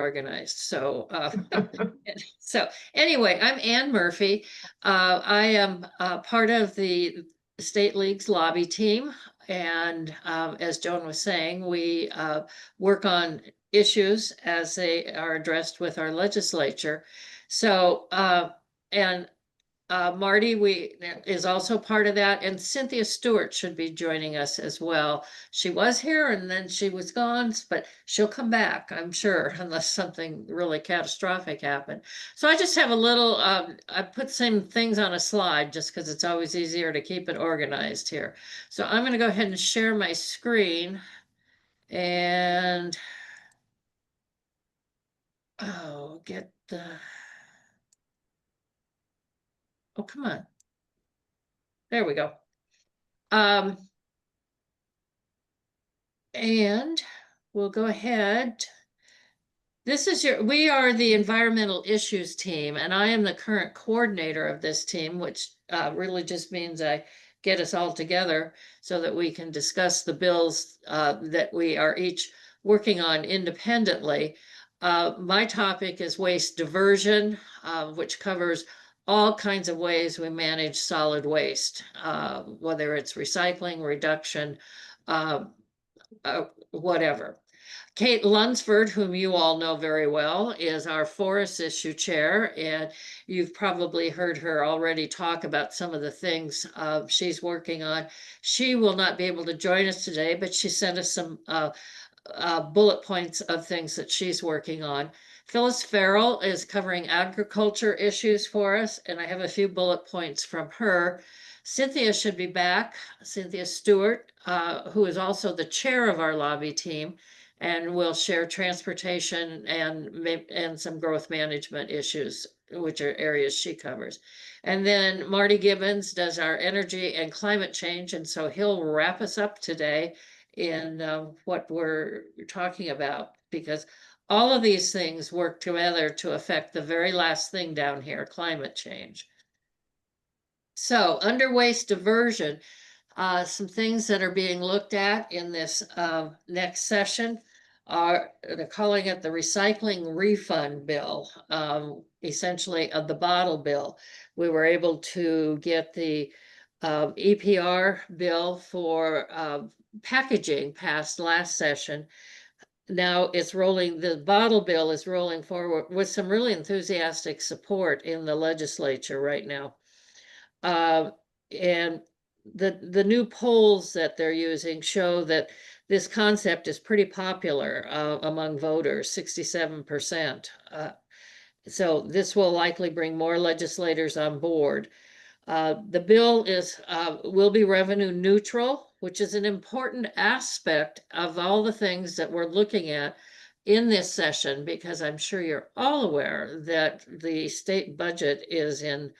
organized. So, so anyway, I'm Ann Murphy. I am part of the State League's lobby team. And as Joan was saying, we work on issues as they are addressed with our legislature. So, and Marty is also part of that, and Cynthia Stewart should be joining us as well. She was here and then she was gone, but she'll come back, I'm sure, unless something really catastrophic happened. So I just have a little, I put some things on a slide just because it's always easier to keep it organized here. So I'm going to go ahead and share my screen and get the, oh, come on. There we go. And we'll go ahead. We are the environmental issues team, and I am the current coordinator of this team, which really just means I get us all together so that we can discuss the bills that we are each working on independently. My topic is waste diversion, which covers all kinds of ways we manage solid waste, whether it's recycling, reduction, whatever. Kate Lunsford, whom you all know very well, is our forest issue chair, and you've probably heard her already talk about some of the things she's working on. She will not be able to join us today, but she sent us some bullet points of things that she's working on. Phyllis Farrell is covering agriculture issues for us, and I have a few bullet points from her. Cynthia should be back, Cynthia Stewart, who is also the chair of our lobby team, and will share transportation and some growth management issues, which are areas she covers. And then Marty Gibbons does our energy and climate change, and so he'll wrap us up today in what we're talking about, because all of these things work together to affect the very last thing down here, climate change. So under waste diversion, some things that are being looked at in this next session are, they're calling it the recycling refund bill, essentially of the bottle bill. We were able to get the EPR bill for packaging passed last session. Now it's rolling, the bottle bill is rolling forward with some really enthusiastic support in the legislature right now. And the new polls that they're using show that this concept is pretty popular among voters, 67%. So this will likely bring more legislators on board. The bill will be revenue neutral, which is an important aspect of all the things that we're looking at in this session, because I'm sure you're all aware that the state budget is in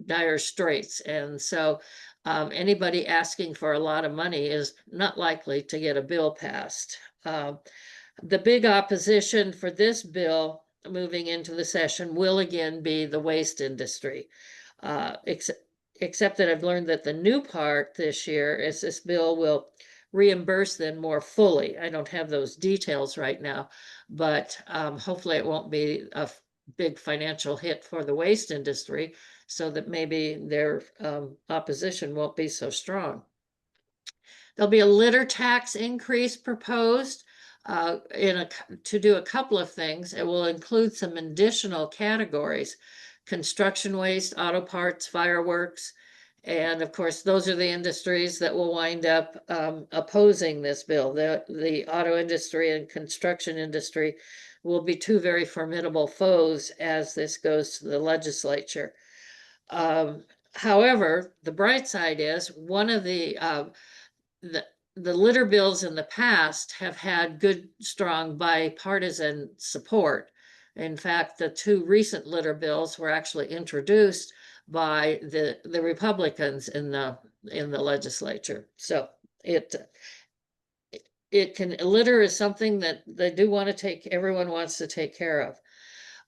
dire straits. And so anybody asking for a lot of money is not likely to get a bill passed. The big opposition for this bill moving into the session will again be the waste industry. Except that I've learned that the new part this year is this bill will reimburse them more fully. I don't have those details right now, but hopefully it won't be a big financial hit for the waste industry, so that maybe their opposition won't be so strong. There'll be a litter tax increase proposed to do a couple of things. It will include some additional categories: construction waste, auto parts, fireworks. And of course, those are the industries that will wind up opposing this bill. The auto industry and construction industry will be two very formidable foes as this goes to the legislature. However, the bright side is one of the litter bills in the past have had good, strong bipartisan support. In fact, the two recent litter bills were actually introduced by the Republicans in the legislature. So litter is something that they do want to everyone wants to take care of.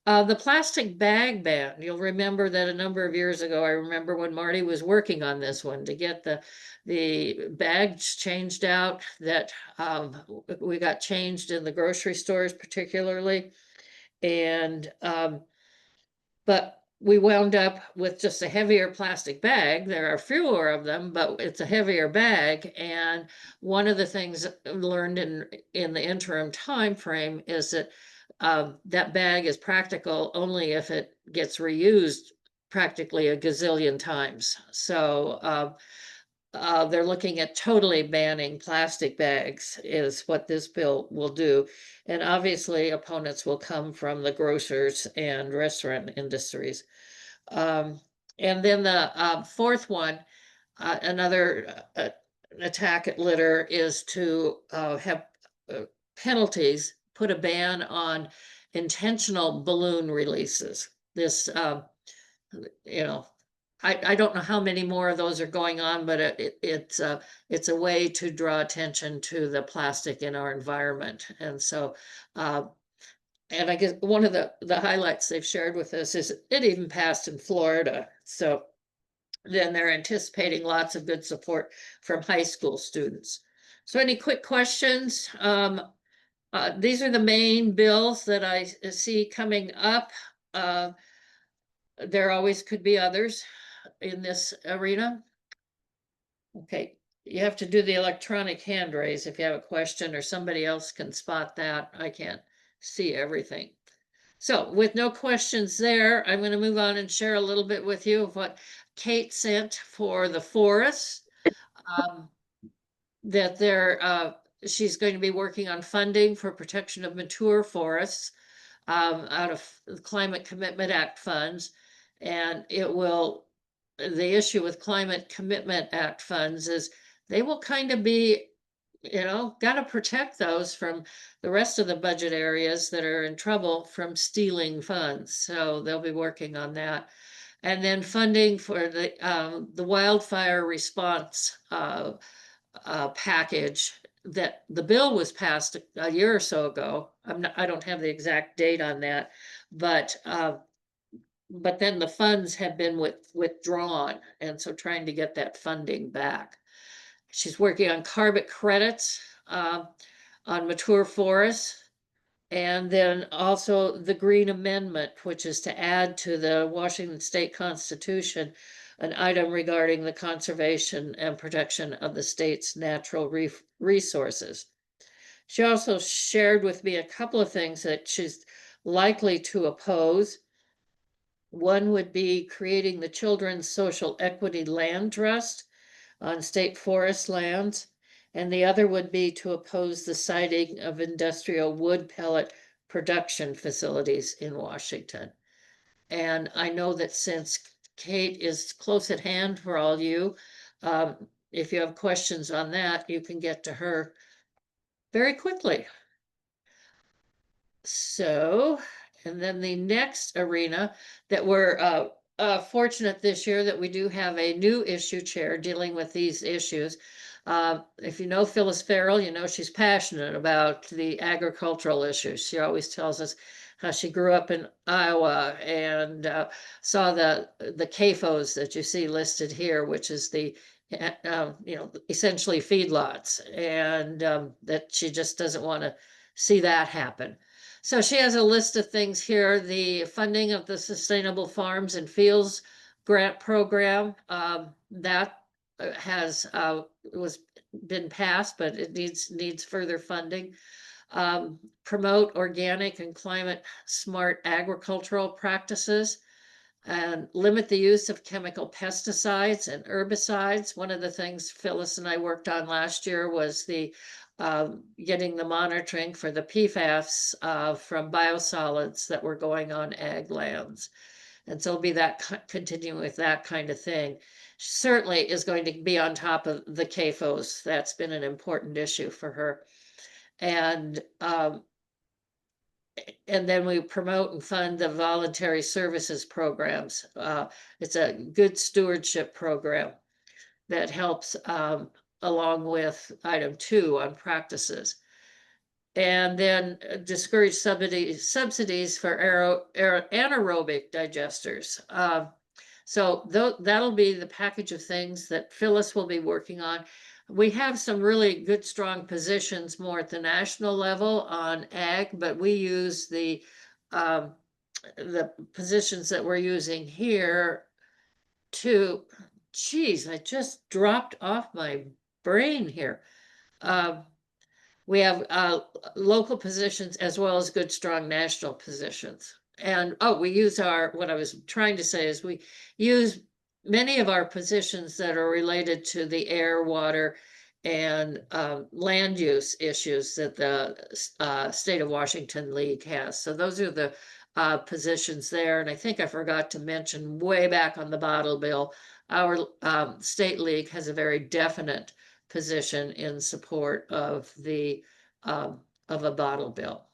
The plastic bag ban, you'll remember that a number of years ago, I remember when Marty was working on this one to get the bags changed out, that we got changed in the grocery stores particularly. And but we wound up with just a heavier plastic bag. There are fewer of them, but it's a heavier bag. And one of the things learned in the interim time frame is that that bag is practical only if it gets reused practically a gazillion times. So they're looking at totally banning plastic bags is what this bill will do. And obviously opponents will come from the grocers and restaurant industries. Um, and then the fourth one, another attack at litter is to have penalties, put a ban on intentional balloon releases. This, you know, I don't know how many more of those are going on, but it's a way to draw attention to the plastic in our environment. And so, and I guess one of the highlights they've shared with us is it even passed in Florida. So then they're anticipating lots of good support from high school students. So any quick questions? These are the main bills that I see coming up. Uh, there always could be others in this arena. Okay, you have to do the electronic hand raise if you have a question, or somebody else can spot that. I can't see everything. So with no questions there, I'm going to move on and share a little bit with you of what Kate sent for the forest. Um, that she's going to be working on funding for protection of mature forests out of the Climate Commitment Act funds. And the issue with Climate Commitment Act funds is they will kind of be, got to protect those from the rest of the budget areas that are in trouble from stealing funds. So they'll be working on that. And then funding for the wildfire response package that the bill was passed a year or so ago. I don't have the exact date on that, but then the funds have been withdrawn, and so trying to get that funding back. She's working on carbon credits on mature forests. And then also the Green Amendment, which is to add to the Washington State Constitution an item regarding the conservation and protection of the state's natural resources. She also shared with me a couple of things that she's likely to oppose. One would be creating the Children's Social Equity Land Trust on state forest lands. And the other would be to oppose the siting of industrial wood pellet production facilities in Washington. And I know that since Kate is close at hand for all you, if you have questions on that, you can get to her very quickly. So, and then the next arena that we're fortunate this year that we do have a new issue chair dealing with these issues. If you know Phyllis Farrell, you know she's passionate about the agricultural issues. She always tells us how she grew up in Iowa and saw the CAFOs that you see listed here, which is the essentially feedlots, and that she just doesn't want to see that happen. So she has a list of things here, the funding of the Sustainable Farms and Fields Grant Program, that has was been passed, but it needs further funding. Promote organic and climate smart agricultural practices and limit the use of chemical pesticides and herbicides. One of the things Phyllis and I worked on last year was getting the monitoring for the PFAS from biosolids that were going on ag lands. And so it'll be continuing with that kind of thing. Certainly is going to be on top of the CAFOs. That's been an important issue for her. And then we promote and fund the voluntary services programs. It's a good stewardship program that helps along with item 2 on practices. And then discourage subsidies for anaerobic digesters. So that'll be the package of things that Phyllis will be working on. We have some really good, strong positions more at the national level on ag, but we use the positions that we're using here to, geez, I just dropped off my brain here. We have local positions as well as good, strong national positions. And we use what I was trying to say is we use many of our positions that are related to the air, water, and land use issues that the State of Washington League has. So those are the positions there. And I think I forgot to mention way back on the bottle bill, our state league has a very definite position in support of a bottle bill.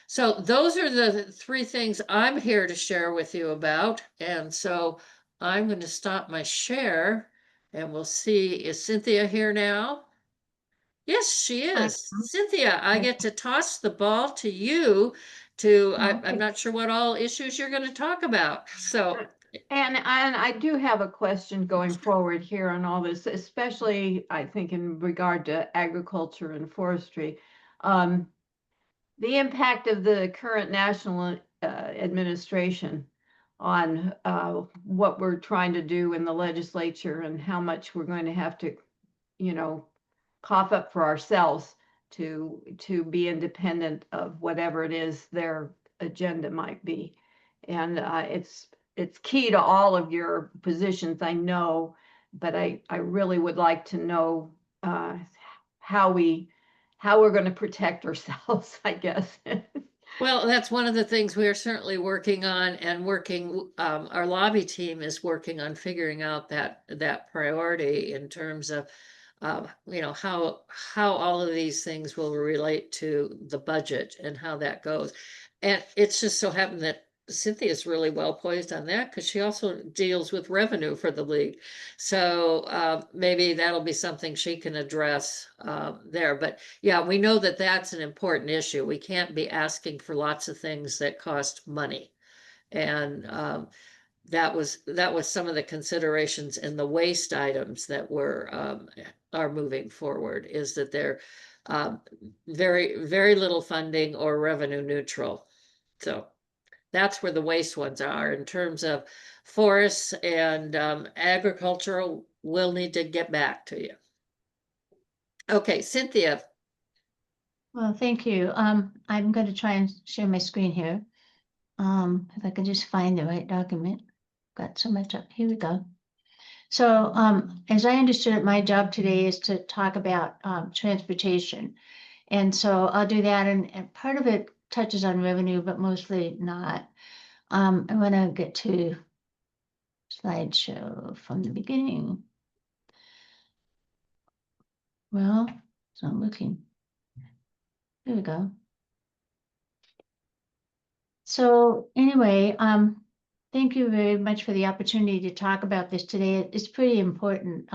So those are the three things I'm here to share with you about. And so I'm going to stop my share and we'll see, is Cynthia here now? Yes, she Hi. is. Cynthia, I get to toss the ball to you to, I'm not sure what all issues you're going to talk about. So And I do have a question going forward here on all this, especially I think in regard to agriculture and forestry. Um, the impact of the current national administration on what we're trying to do in the legislature and how much we're going to have to, you know, cough up for ourselves to be independent of whatever it is their agenda might be. And it's key to all of your positions, I know, but I really would like to know how we're going to protect ourselves, I guess. well, that's one of the things we are certainly working on and working, our lobby team is working on figuring out that priority in terms of, how all of these things will relate to the budget and how that goes. And it's just so happened that Cynthia's really well poised on that because she also deals with revenue for the league. So maybe that'll be something she can address there. But yeah, we know that that's an important issue. We can't be asking for lots of things that cost money. And that was some of the considerations in the waste items that are moving forward, is that they're very, very little funding or revenue neutral. So that's where the waste ones are. In terms of forests and agricultural, we'll need to get back to you. Okay, Cynthia. Well, thank you. I'm going to try and share my screen here. If I can just find the right document. Got so much up. Here we go. So, as I understood it, my job today is to talk about transportation. And so I'll do that. And part of it touches on revenue, but mostly not. I want to get to slideshow from the beginning. Well, it's not looking. There we go. So anyway, thank you very much for the opportunity to talk about this today. It's pretty important.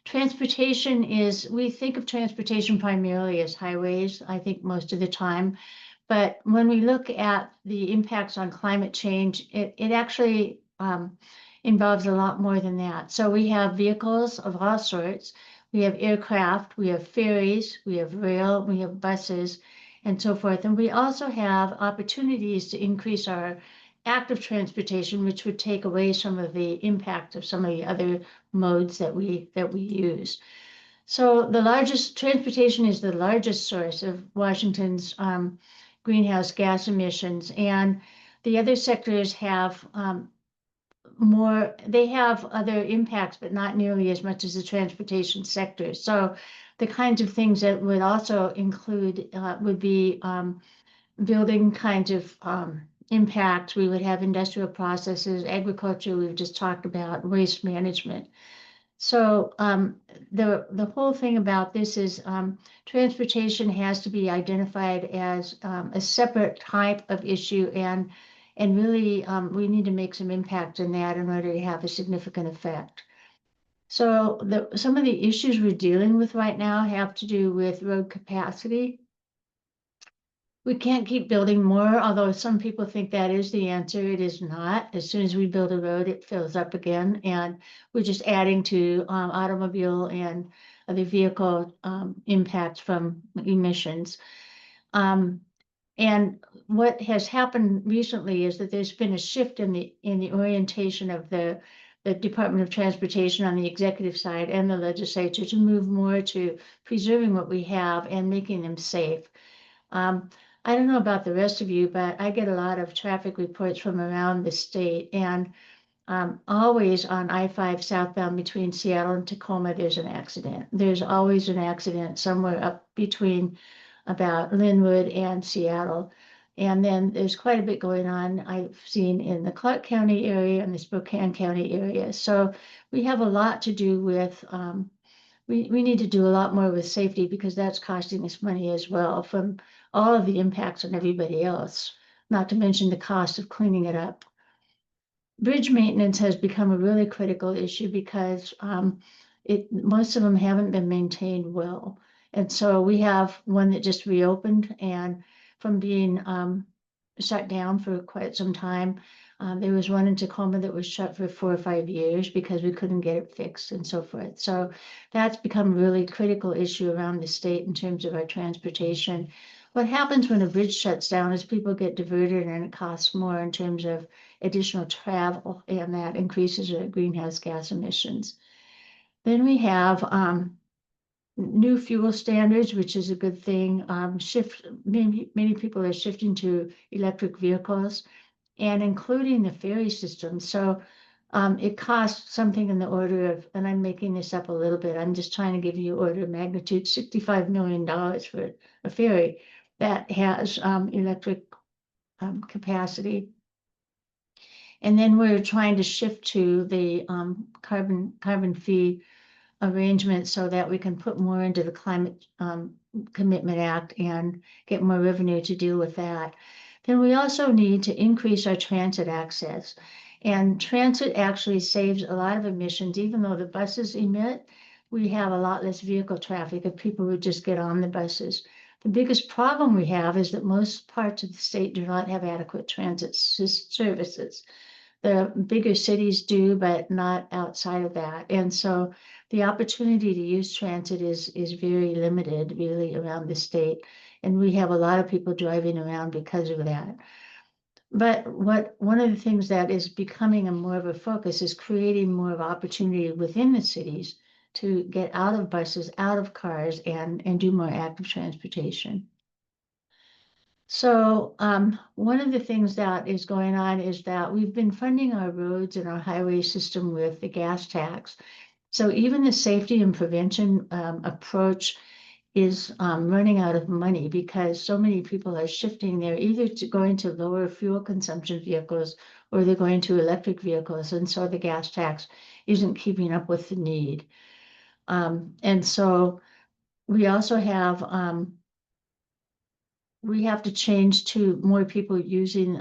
Transportation we think of transportation primarily as highways, I think most of the time. But when we look at the impacts on climate change, it actually involves a lot more than that. So we have vehicles of all sorts. We have aircraft, we have ferries, we have rail, we have buses, and so forth. And we also have opportunities to increase our active transportation, which would take away some of the impact of some of the other modes that we use. So transportation is the largest source of Washington's greenhouse gas emissions, and the other sectors have they have other impacts, but not nearly as much as the transportation sector. So the kinds of things that would also include would be building kinds of impacts. We would have industrial processes, agriculture, we've just talked about, waste management. So the whole thing about this is transportation has to be identified as a separate type of issue, and really we need to make some impact in that in order to have a significant effect. So some of the issues we're dealing with right now have to do with road capacity. We can't keep building more, although some people think that is the answer. It is not. As soon as we build a road, it fills up again, and we're just adding to automobile and other vehicle impacts from emissions. And what has happened recently is that there's been a shift in the orientation of the Department of Transportation on the executive side and the legislature to move more to preserving what we have and making them safe. I don't know about the rest of you, but I get a lot of traffic reports from around the state, and always on I-5 southbound between Seattle and Tacoma, there's an accident. There's always an accident somewhere up between about Linwood and Seattle. And then there's quite a bit going on I've seen in the Clark County area and the Spokane County area. So we have a lot to do with, we need to do a lot more with safety because that's costing us money as well from all of the impacts on everybody else, not to mention the cost of cleaning it up. Bridge maintenance has become a really critical issue because most of them haven't been maintained well. And so we have one that just reopened, and from being shut down for quite some time, there was one in Tacoma that was shut for 4 or 5 years because we couldn't get it fixed and so forth. So that's become a really critical issue around the state in terms of our transportation. What happens when a bridge shuts down is people get diverted and it costs more in terms of additional travel, and that increases our greenhouse gas emissions. Then we have new fuel standards, which is a good thing. Many people are shifting to electric vehicles and including the ferry system. So it costs something in the order of, and I'm making this up a little bit, I'm just trying to give you order of magnitude, $65 million for a ferry that has electric capacity. And then we're trying to shift to the carbon fee arrangement so that we can put more into the Climate Commitment Act and get more revenue to deal with that. Then we also need to increase our transit access. And transit actually saves a lot of emissions, even though the buses emit, we have a lot less vehicle traffic if people would just get on the buses. The biggest problem we have is that most parts of the state do not have adequate transit services. The bigger cities do, but not outside of that. And so the opportunity to use transit is very limited really around the state. And we have a lot of people driving around because of that. But one of the things that is becoming more of a focus is creating more of opportunity within the cities to get out of buses, out of cars, and do more active transportation. So one of the things that is going on is that we've been funding our roads and our highway system with the gas tax. So even the safety and prevention approach is running out of money because so many people are shifting. They're either going to lower fuel consumption vehicles or they're going to electric vehicles. And so the gas tax isn't keeping up with the need. And so we also have to change to more people using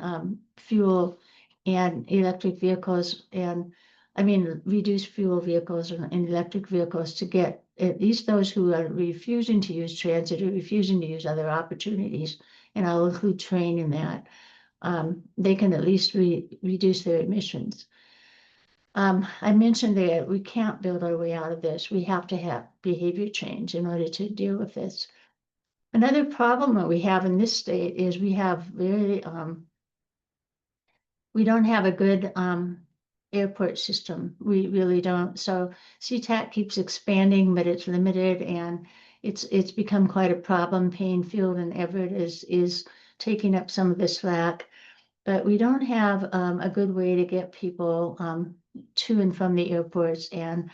fuel and electric vehicles, and reduce fuel vehicles and electric vehicles to get at least those who are refusing to use transit or refusing to use other opportunities, and I'll include train in that, they can at least reduce their emissions. I mentioned that we can't build our way out of this. We have to have behavior change in order to deal with this. Another problem that we have in this state is we have we don't have a good airport system. We really don't. So SeaTac keeps expanding, but it's limited, and it's become quite a problem. Painfield and Everett is taking up some of the slack, but we don't have a good way to get people to and from the airports, and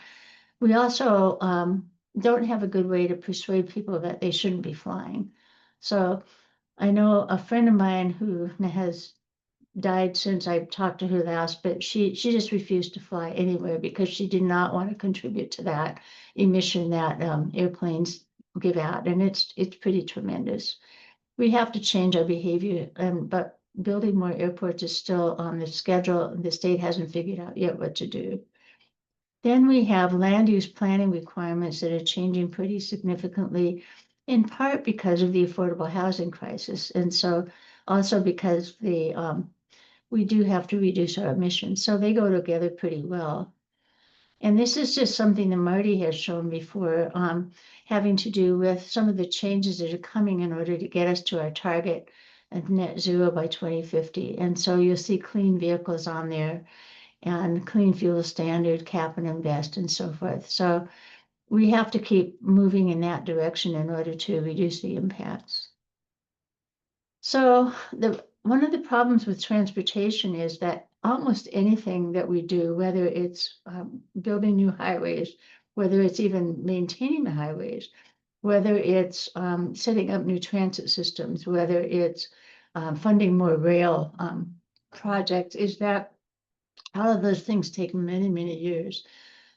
we also don't have a good way to persuade people that they shouldn't be flying. So I know a friend of mine who has died since I talked to her last, but she just refused to fly anywhere because she did not want to contribute to that emission that airplanes give out, and it's pretty tremendous. We have to change our behavior, but building more airports is still on the schedule. The state hasn't figured out yet what to do. Then we have land use planning requirements that are changing pretty significantly. in part because of the affordable housing crisis. And so also because we do have to reduce our emissions. So they go together pretty well. And this is just something that Marty has shown before, having to do with some of the changes that are coming in order to get us to our target of net zero by 2050. And so you'll see clean vehicles on there and clean fuel standard, cap and invest, and so forth. So we have to keep moving in that direction in order to reduce the impacts. So one of the problems with transportation is that almost anything that we do, whether it's building new highways, whether it's even maintaining the highways, whether it's setting up new transit systems, whether it's funding more rail projects, is that all of those things take many, many years.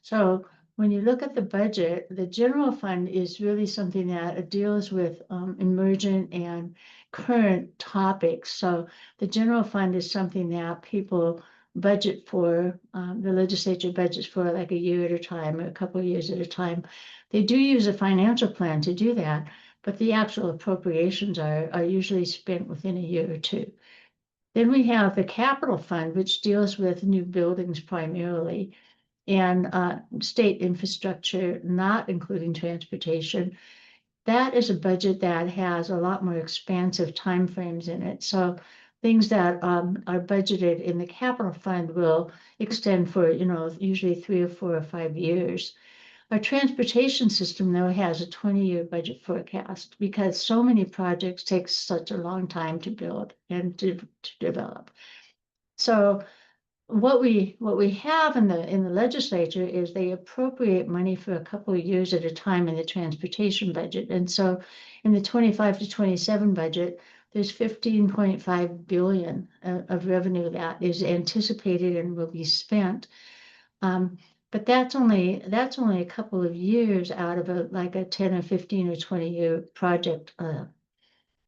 So when you look at the budget, the general fund is really something that deals with emergent and current topics. So the general fund is something that people budget for, the legislature budgets for like a year at a time or a couple of years at a time. They do use a financial plan to do that, but the actual appropriations are usually spent within a year or two. Then we have the capital fund, which deals with new buildings primarily and state infrastructure, not including transportation. That is a budget that has a lot more expansive timeframes in it. So things that are budgeted in the capital fund will extend for, usually 3 or 4 or 5 years. Our transportation system, though, has a 20-year budget forecast because so many projects take such a long time to build and to develop. So what we have in the legislature is they appropriate money for a couple of years at a time in the transportation budget. And so in the 25 to 27 budget, there's 15.5 billion of revenue that is anticipated and will be spent. But that's only a couple of years out of a 10 or 15 or 20-year project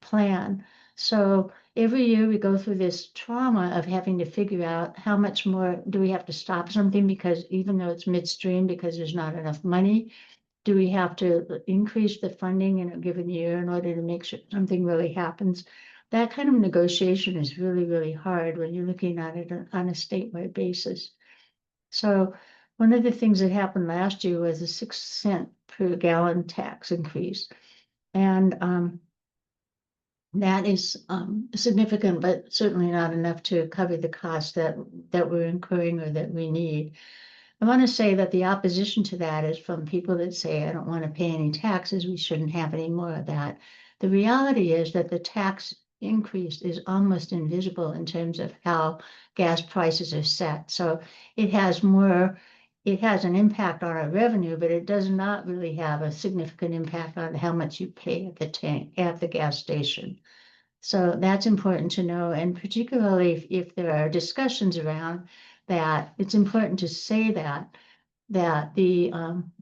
plan. So every year we go through this trauma of having to figure out how much more do we have to stop something because even though it's midstream because there's not enough money, do we have to increase the funding in a given year in order to make sure something really happens? That kind of negotiation is really, really hard when you're looking at it on a statewide basis. So one of the things that happened last year was a 6 cent per gallon tax increase. And that is significant, but certainly not enough to cover the costs that we're incurring or that we need. I want to say that the opposition to that is from people that say, I don't want to pay any taxes, we shouldn't have any more of that. The reality is that the tax increase is almost invisible in terms of how gas prices are set. So it has an impact on our revenue, but it does not really have a significant impact on how much you pay at the gas station. So that's important to know. And particularly if there are discussions around that, it's important to say that the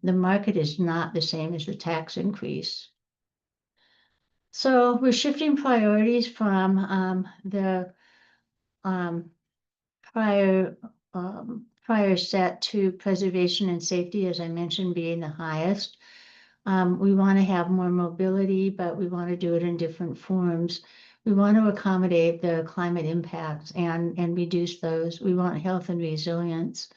market is not the same as the tax increase. So we're shifting priorities from the prior set to preservation and safety, as I mentioned, being the highest. We want to have more mobility, but we want to do it in different forms. We want to accommodate the climate impacts and reduce those. We want health and resilience,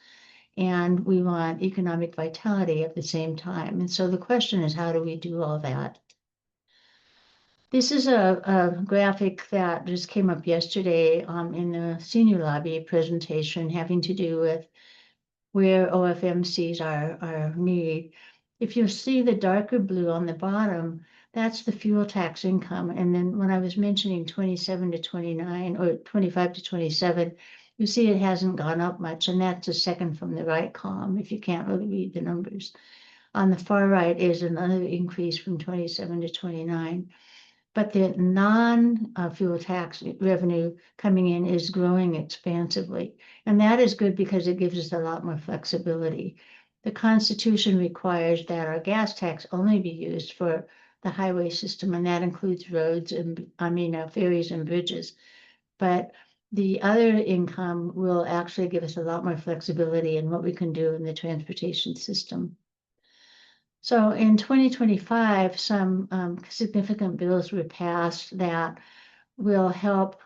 and we want economic vitality at the same time. And so the question is, how do we do all that? This is a graphic that just came up yesterday in the senior lobby presentation having to do with where OFMCs are need. If you see the darker blue on the bottom, that's the fuel tax income. And then when I was mentioning 27 to 29 or 25 to 27, you see it hasn't gone up much. And that's the second from the right column if you can't really read the numbers. On the far right is another increase from 27 to 29. But the non-fuel tax revenue coming in is growing expansively. And that is good because it gives us a lot more flexibility. The Constitution requires that our gas tax only be used for the highway system, and that includes roads and, ferries and bridges. But the other income will actually give us a lot more flexibility in what we can do in the transportation system. So in 2025, some significant bills were passed that will help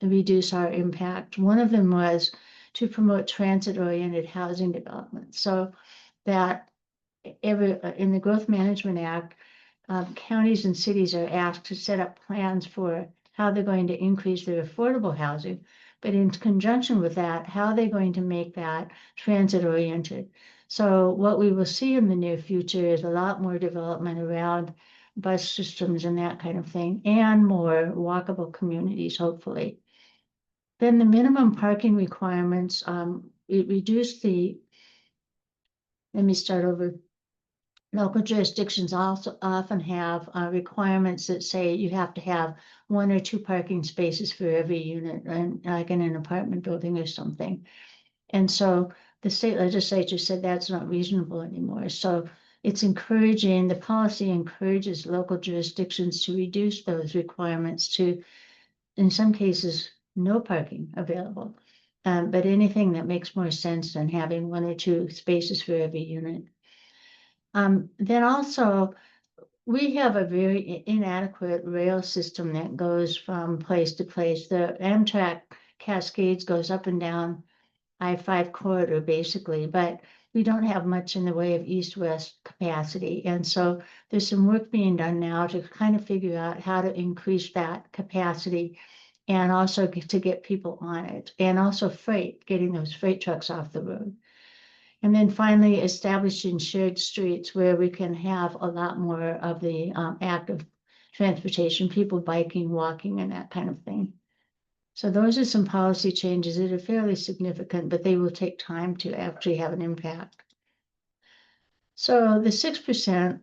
reduce our impact. One of them was to promote transit-oriented housing development. So that in the Growth Management Act, counties and cities are asked to set up plans for how they're going to increase their affordable housing. But in conjunction with that, how they're going to make that transit-oriented. So what we will see in the near future is a lot more development around bus systems and that kind of thing, and more walkable communities, hopefully. Then the minimum parking requirements, it reduced let me start over. Local jurisdictions also often have requirements that say you have to have 1 or 2 parking spaces for every unit, and like in an apartment building or something. And so the state legislature said that's not reasonable anymore. So it's encouraging, the policy encourages local jurisdictions to reduce those requirements to, in some cases, no parking available. But anything that makes more sense than having 1 or 2 spaces for every unit. Then also, we have a very inadequate rail system that goes from place to place. The Amtrak Cascades goes up and down I-5 corridor basically, but we don't have much in the way of east-west capacity. And so there's some work being done now to kind of figure out how to increase that capacity and also to get people on it, and also getting those freight trucks off the road. And then finally, establishing shared streets where we can have a lot more of the active transportation, people biking, walking, and that kind of thing. So those are some policy changes that are fairly significant, but they will take time to actually have an impact. So the 6%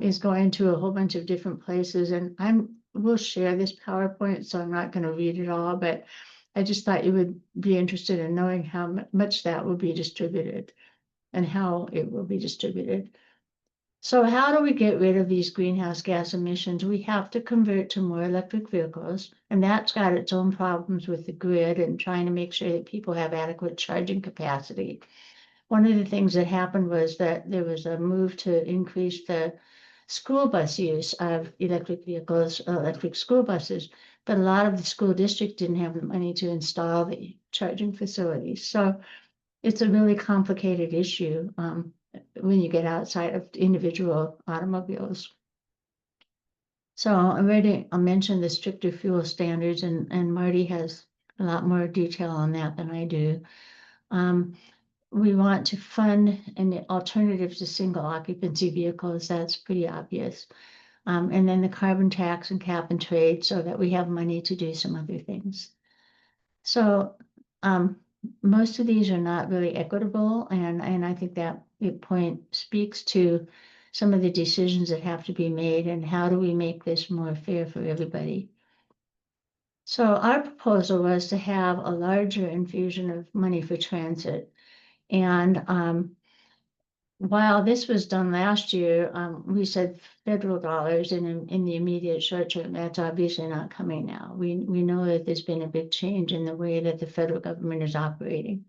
is going to a whole bunch of different places, and we'll share this PowerPoint, so I'm not going to read it all, but I just thought you would be interested in knowing how much that will be distributed and how it will be distributed. So how do we get rid of these greenhouse gas emissions? We have to convert to more electric vehicles, and that's got its own problems with the grid and trying to make sure that people have adequate charging capacity. One of the things that happened was that there was a move to increase the school bus use of electric vehicles, electric school buses, but a lot of the school districts didn't have the money to install the charging facilities. So it's a really complicated issue when you get outside of individual automobiles. So I'll mention the stricter fuel standards, and Marty has a lot more detail on that than I do. We want to fund an alternative to single occupancy vehicles. That's pretty obvious. And then the carbon tax and cap and trade so that we have money to do some other things. So most of these are not really equitable, and I think that point speaks to some of the decisions that have to be made and how do we make this more fair for everybody. So our proposal was to have a larger infusion of money for transit. And while this was done last year, we said federal dollars, and in the immediate short term, that's obviously not coming now. We know that there's been a big change in the way that the federal government is operating.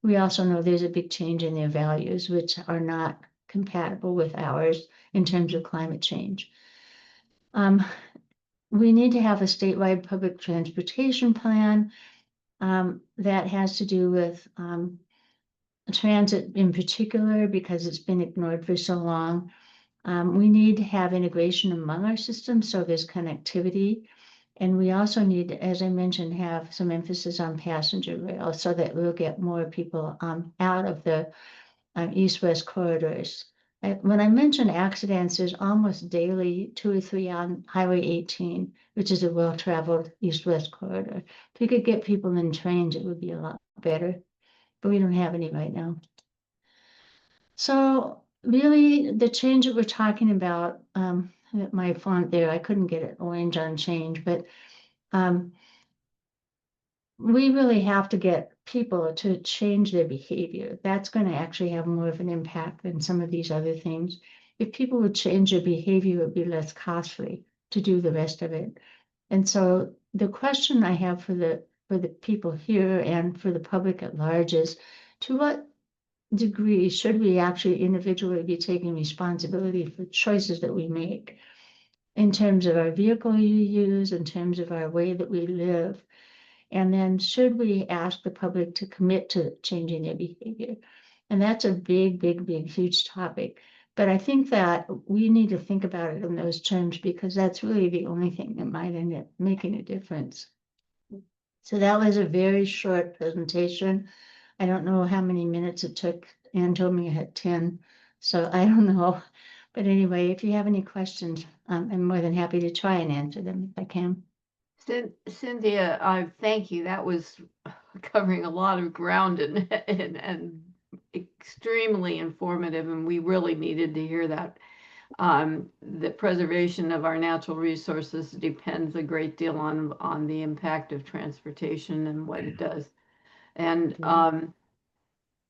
We also know there's a big change in their values, which are not compatible with ours in terms of climate change. We need to have a statewide public transportation plan that has to do with transit in particular, because it's been ignored for so long. We need to have integration among our systems so there's connectivity. And we also need, as I mentioned, have some emphasis on passenger rail so that we'll get more people out of the east-west corridors. When I mention accidents, there's almost daily 2 or 3 on Highway 18, which is a well-traveled east-west corridor. If we could get people in trains, it would be a lot better, but we don't have any right now. So really, the change that we're talking about, my font there, I couldn't get it orange on change, but we really have to get people to change their behavior. That's going to actually have more of an impact than some of these other things. If people would change their behavior, it would be less costly to do the rest of it. And so the question I have for the people here and for the public at large is, to what degree should we actually individually be taking responsibility for choices that we make in terms of our vehicle you use, in terms of our way that we live? And then should we ask the public to commit to changing their behavior? And that's a big, big, big, huge topic. But I think that we need to think about it in those terms because that's really the only thing that might end up making a difference. So that was a very short presentation. I don't know how many minutes it took. Ann told me I had 10, so I don't know. But anyway, if you have any questions, I'm more than happy to try and answer them if I can. Cynthia, thank you. That was covering a lot of ground and extremely informative, and we really needed to hear that. The preservation of our natural resources depends a great deal on the impact of transportation and what it does. And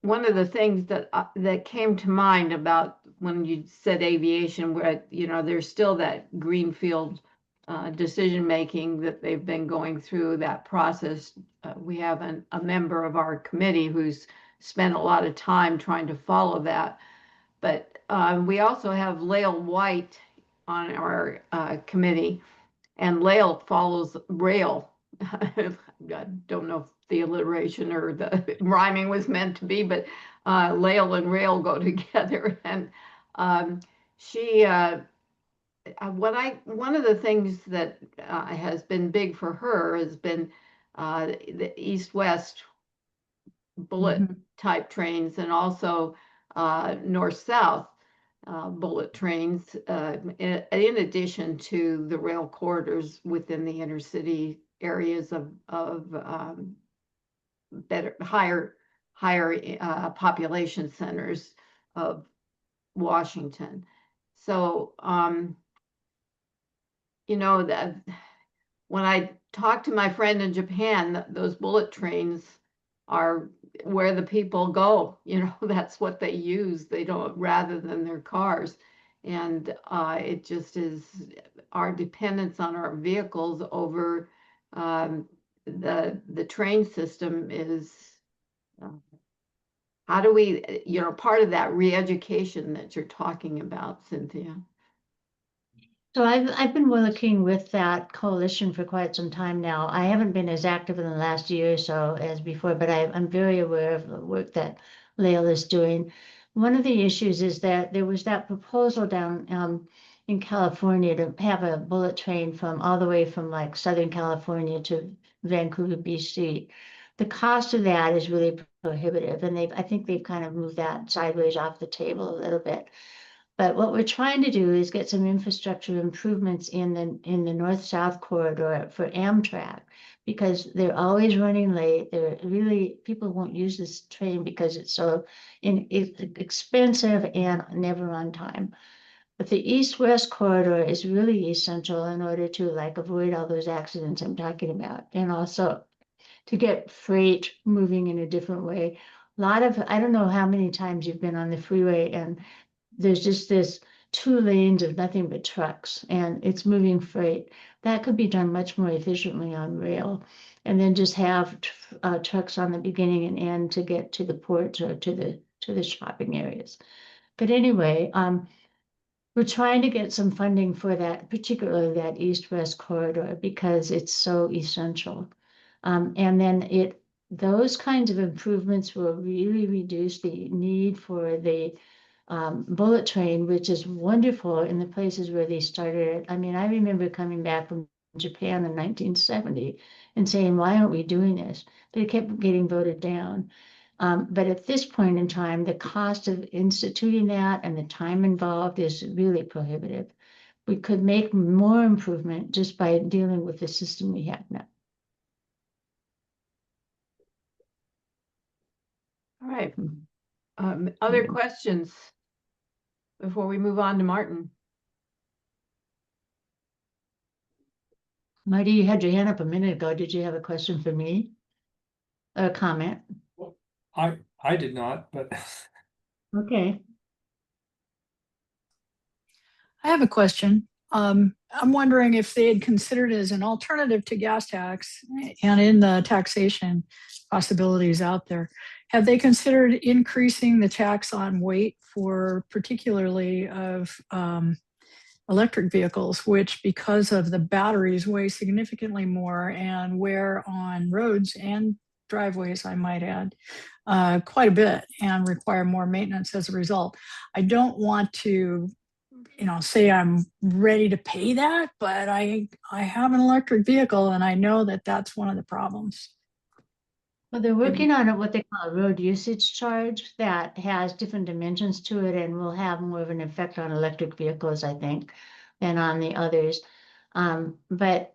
one of the things that came to mind about when you said aviation, where there's still that greenfield decision making that they've been going through that process. We have a member of our committee who's spent a lot of time trying to follow that. But we also have Lael White on our committee, and Lael follows rail. I don't know if the alliteration or the rhyming was meant to be, but Lael and rail go together. And one of the things that has been big for her has been the east-west bullet type trains, and also north-south bullet trains, in addition to the rail corridors within the inner city areas of higher population centers of Washington. So that when I talked to my friend in Japan, those bullet trains are where the people go. That's what they use. They don't, rather than their cars. And it just is our dependence on our vehicles over the train system is how do we, part of that re-education that you're talking about, Cynthia. So I've been working with that coalition for quite some time now. I haven't been as active in the last year or so as before, but I'm very aware of the work that Lael is doing. One of the issues is that there was that proposal down in California to have a bullet train from all the way from like Southern California to Vancouver, BC. The cost of that is really prohibitive, and I think they've kind of moved that sideways off the table a little bit. But what we're trying to do is get some infrastructure improvements in the north-south corridor for Amtrak, because they're always running late. People won't use this train because it's so expensive and never on time. But the east-west corridor is really essential in order to avoid all those accidents I'm talking about, and also to get freight moving in a different way. I don't know how many times you've been on the freeway and there's just this 2 lanes of nothing but trucks, and it's moving freight. That could be done much more efficiently on rail, and then just have trucks on the beginning and end to get to the ports or to the shopping areas. But anyway, we're trying to get some funding for that, particularly that east-west corridor, because it's so essential. And then those kinds of improvements will really reduce the need for the bullet train, which is wonderful in the places where they started it. I mean, I remember coming back from Japan in 1970 and saying, why aren't we doing this? But it kept getting voted down. But at this point in time, the cost of instituting that and the time involved is really prohibitive. We could make more improvement just by dealing with the system we have now. All right. Other questions before we move on to Martin? Marty, you had your hand up a minute ago. Did you have a question for me? Or a comment? I did not, but Okay. I have a question. I'm wondering if they had considered it as an alternative to gas tax and in the taxation possibilities out there. Have they considered increasing the tax on weight for particularly of electric vehicles, which because of the batteries weigh significantly more and wear on roads and driveways, I might add, quite a bit and require more maintenance as a result. I don't want to, say I'm ready to pay that, but I have an electric vehicle and I know that that's one of the problems. Well, they're working on what they call a road usage charge that has different dimensions to it and will have more of an effect on electric vehicles, I think, than on the others. But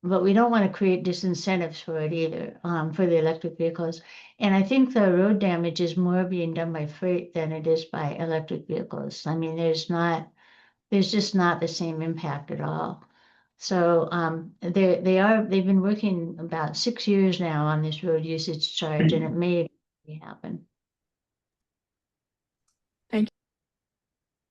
we don't want to create disincentives for it either, for the electric vehicles. And I think the road damage is more being done by freight than it is by electric vehicles. I mean, there's just not the same impact at all. So they've been working about 6 years now on this road usage charge, and it may happen. Thank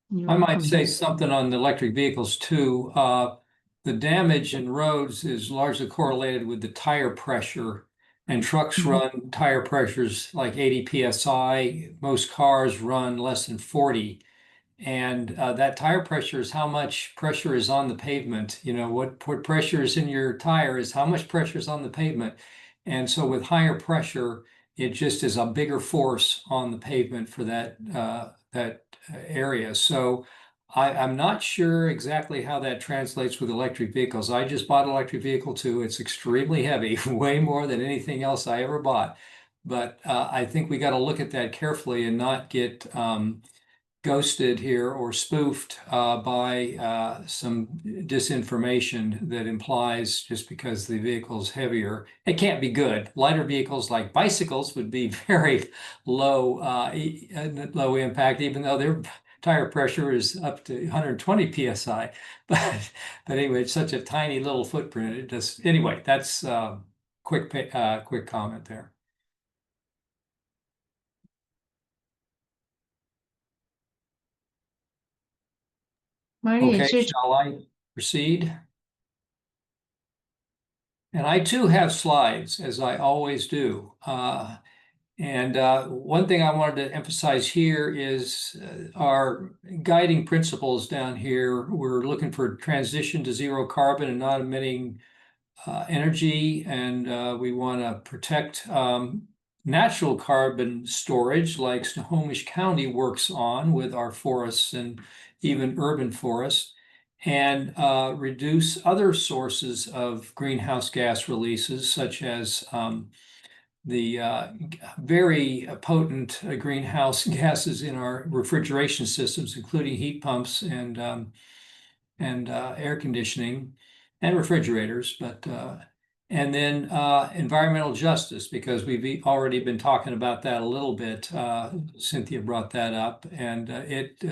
you. I might say something on the electric vehicles too. The damage in roads is largely correlated with the tire pressure, and trucks run tire pressures like 80 psi. Most cars run less than 40. And that tire pressure is how much pressure is on the pavement. What pressure is in your tire is how much pressure is on the pavement. And so with higher pressure, it just is a bigger force on the pavement for that area. So I'm not sure exactly how that translates with electric vehicles. I just bought an electric vehicle too. It's extremely heavy, way more than anything else I ever bought. But I think we got to look at that carefully and not get ghosted here or spoofed by some disinformation that implies just because the vehicle's heavier, it can't be good. Lighter vehicles like bicycles would be very low impact, even though their tire pressure is up to 120 psi. But anyway, it's such a tiny little footprint. It just anyway. That's quick comment there. Marty, Okay, it's your shall I proceed? And I too have slides, as I always do. And one thing I wanted to emphasize here is our guiding principles down here. We're looking for transition to zero carbon and not emitting energy, and we want to protect natural carbon storage like Snohomish County works on with our forests and even urban forests, and reduce other sources of greenhouse gas releases, such as the very potent greenhouse gases in our refrigeration systems, including heat pumps and air conditioning and refrigerators, but and then environmental justice, because we've already been talking about that a little bit. Cynthia brought that up, and it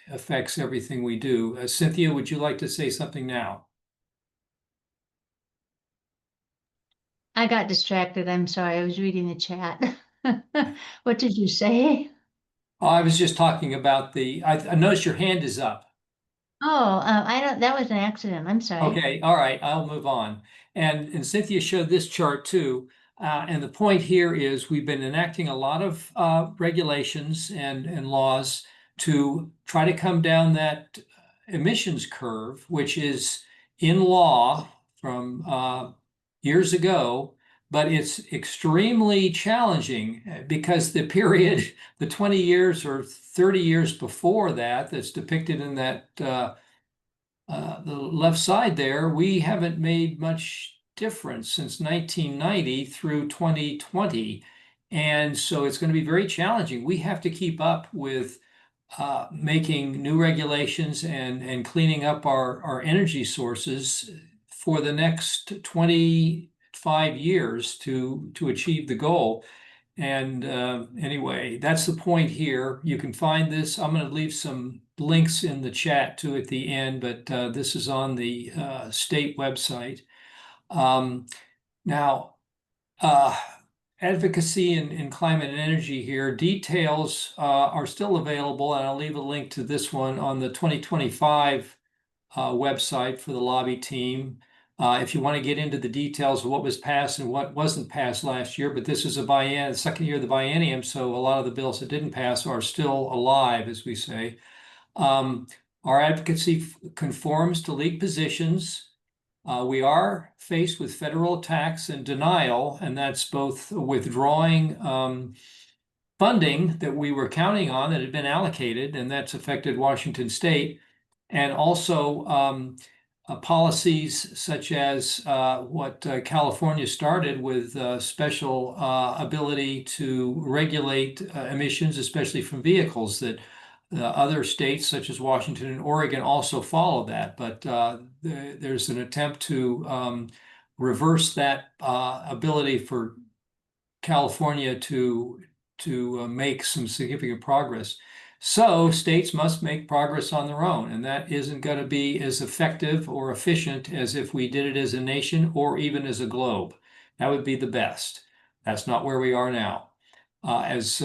affects everything we do. Cynthia, would you like to say something now? I got distracted. I'm sorry. I was reading the chat. What did you say? I was just talking about I noticed your hand is up. Oh, I don't. That was an accident. I'm sorry. Okay, all right, I'll move on. And Cynthia showed this chart too. And the point here is we've been enacting a lot of regulations and laws to try to come down that emissions curve, which is in law from years ago, but it's extremely challenging because the period, the 20 years or 30 years before that, that's depicted in that the left side there, we haven't made much difference since 1990 through 2020. And so it's going to be very challenging. We have to keep up with making new regulations and cleaning up our energy sources for the next 25 years to achieve the goal. And anyway, that's the point here. You can find this. I'm going to leave some links in the chat too at the end, but this is on the state website. Now, advocacy in climate and energy here. Details are still available, and I'll leave a link to this one on the 2025 website for the lobby team. If you want to get into the details of what was passed and what wasn't passed last year, but this is the second year of the biennium, so a lot of the bills that didn't pass are still alive, as we say. Our advocacy conforms to league positions. We are faced with federal attacks and denial, and that's both withdrawing funding that we were counting on that had been allocated, and that's affected Washington State, and also policies such as what California started with special ability to regulate emissions, especially from vehicles, that other states such as Washington and Oregon also follow that. But there's an attempt to reverse that ability for California to make some significant progress. So states must make progress on their own, and that isn't going to be as effective or efficient as if we did it as a nation or even as a globe. That would be the best. That's not where we are now. As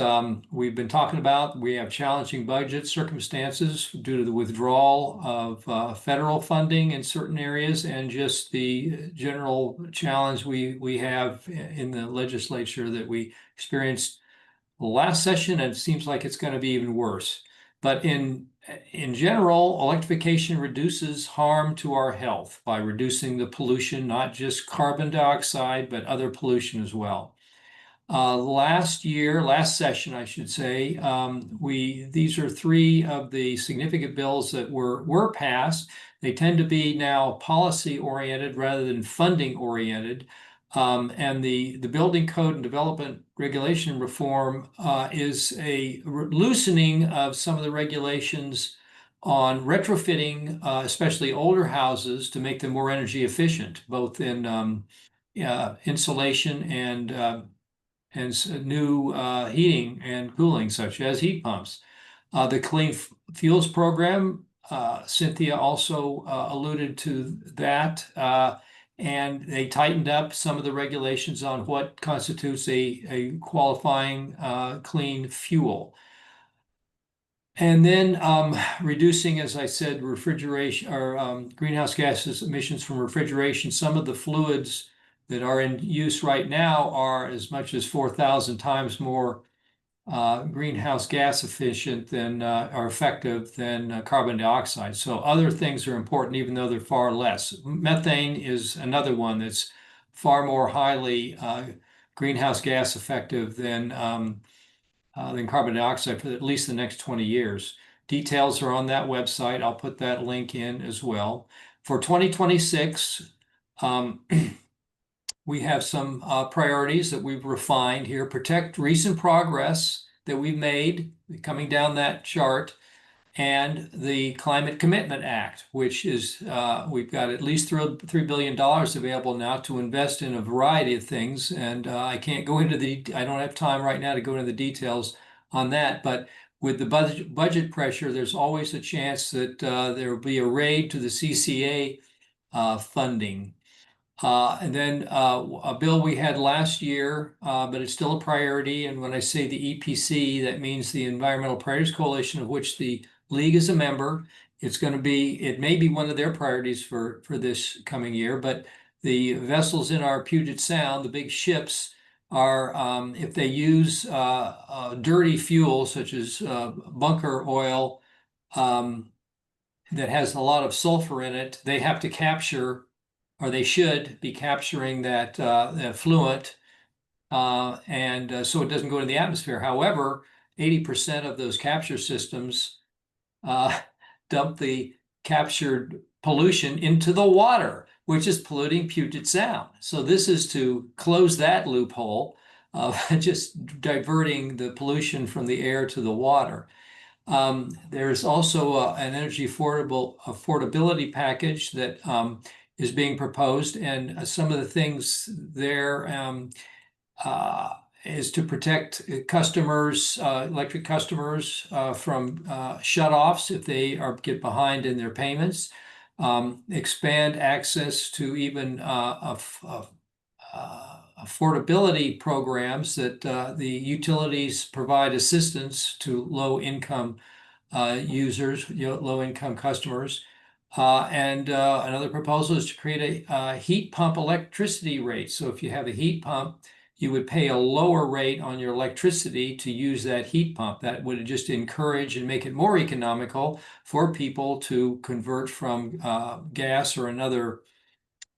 we've been talking about, we have challenging budget circumstances due to the withdrawal of federal funding in certain areas and just the general challenge we have in the legislature that we experienced last session, and it seems like it's going to be even worse. But in general, electrification reduces harm to our health by reducing the pollution, not just carbon dioxide, but other pollution as well. Last session, I should say, these are three of the significant bills that were passed. They tend to be now policy oriented rather than funding oriented. And the building code and development regulation reform is a loosening of some of the regulations on retrofitting, especially older houses, to make them more energy efficient, both in insulation and new heating and cooling, such as heat pumps. The Clean Fuels Program, Cynthia also alluded to that, and they tightened up some of the regulations on what constitutes a qualifying clean fuel. And then reducing, as I said, refrigeration or greenhouse gases emissions from refrigeration. Some of the fluids that are in use right now are as much as 4,000 times more greenhouse gas efficient than are effective than carbon dioxide. So other things are important, even though they're far less. Methane is another one that's far more highly greenhouse gas effective than carbon dioxide for at least the next 20 years. Details are on that website. I'll put that link in as well. For 2026, we have some priorities that we've refined here. Protect recent progress that we've made, coming down that chart, and the Climate Commitment Act, which is, we've got at least $3 billion available now to invest in a variety of things. And I can't go into I don't have time right now to go into the details on that, but with the budget pressure, there's always a chance that there will be a raid to the CCA funding. And then a bill we had last year, but it's still a priority. And when I say the EPC, that means the Environmental Priorities Coalition, of which the League is a member. It may be one of their priorities for this coming year, but the vessels in our Puget Sound, the big ships, are, if they use dirty fuel, such as bunker oil, that has a lot of sulfur in it, they have to capture, or they should be capturing that effluent, and so it doesn't go into the atmosphere. However, 80% of those capture systems dump the captured pollution into the water, which is polluting Puget Sound. So this is to close that loophole of just diverting the pollution from the air to the water. There's also an energy affordability package that is being proposed, and some of the things there is to protect customers, electric customers, from shutoffs if they get behind in their payments, expand access to even affordability programs that the utilities provide assistance to low-income users, low-income customers. And another proposal is to create a heat pump electricity rate. So if you have a heat pump, you would pay a lower rate on your electricity to use that heat pump. That would just encourage and make it more economical for people to convert from gas or another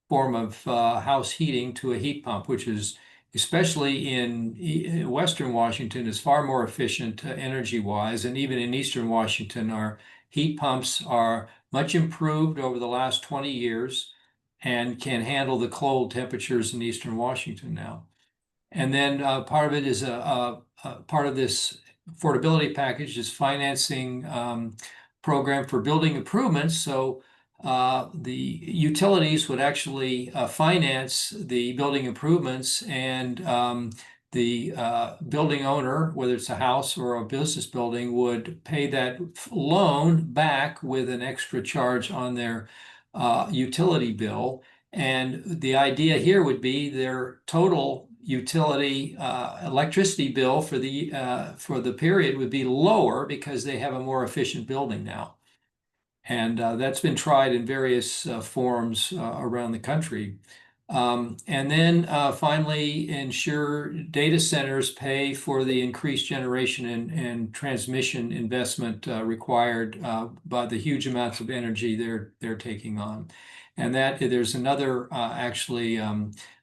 form of house heating to a heat pump, which is, especially in Western Washington, is far more efficient energy-wise. And even in Eastern Washington, our heat pumps are much improved over the last 20 years and can handle the cold temperatures in Eastern Washington now. And then part of it is part of this affordability package is financing program for building improvements. So the utilities would actually finance the building improvements, and the building owner, whether it's a house or a business building, would pay that loan back with an extra charge on their utility bill. And the idea here would be their total utility electricity bill for the period would be lower because they have a more efficient building now. And that's been tried in various forms around the country. And then finally, ensure data centers pay for the increased generation and transmission investment required by the huge amounts of energy they're taking on. And that there's another actually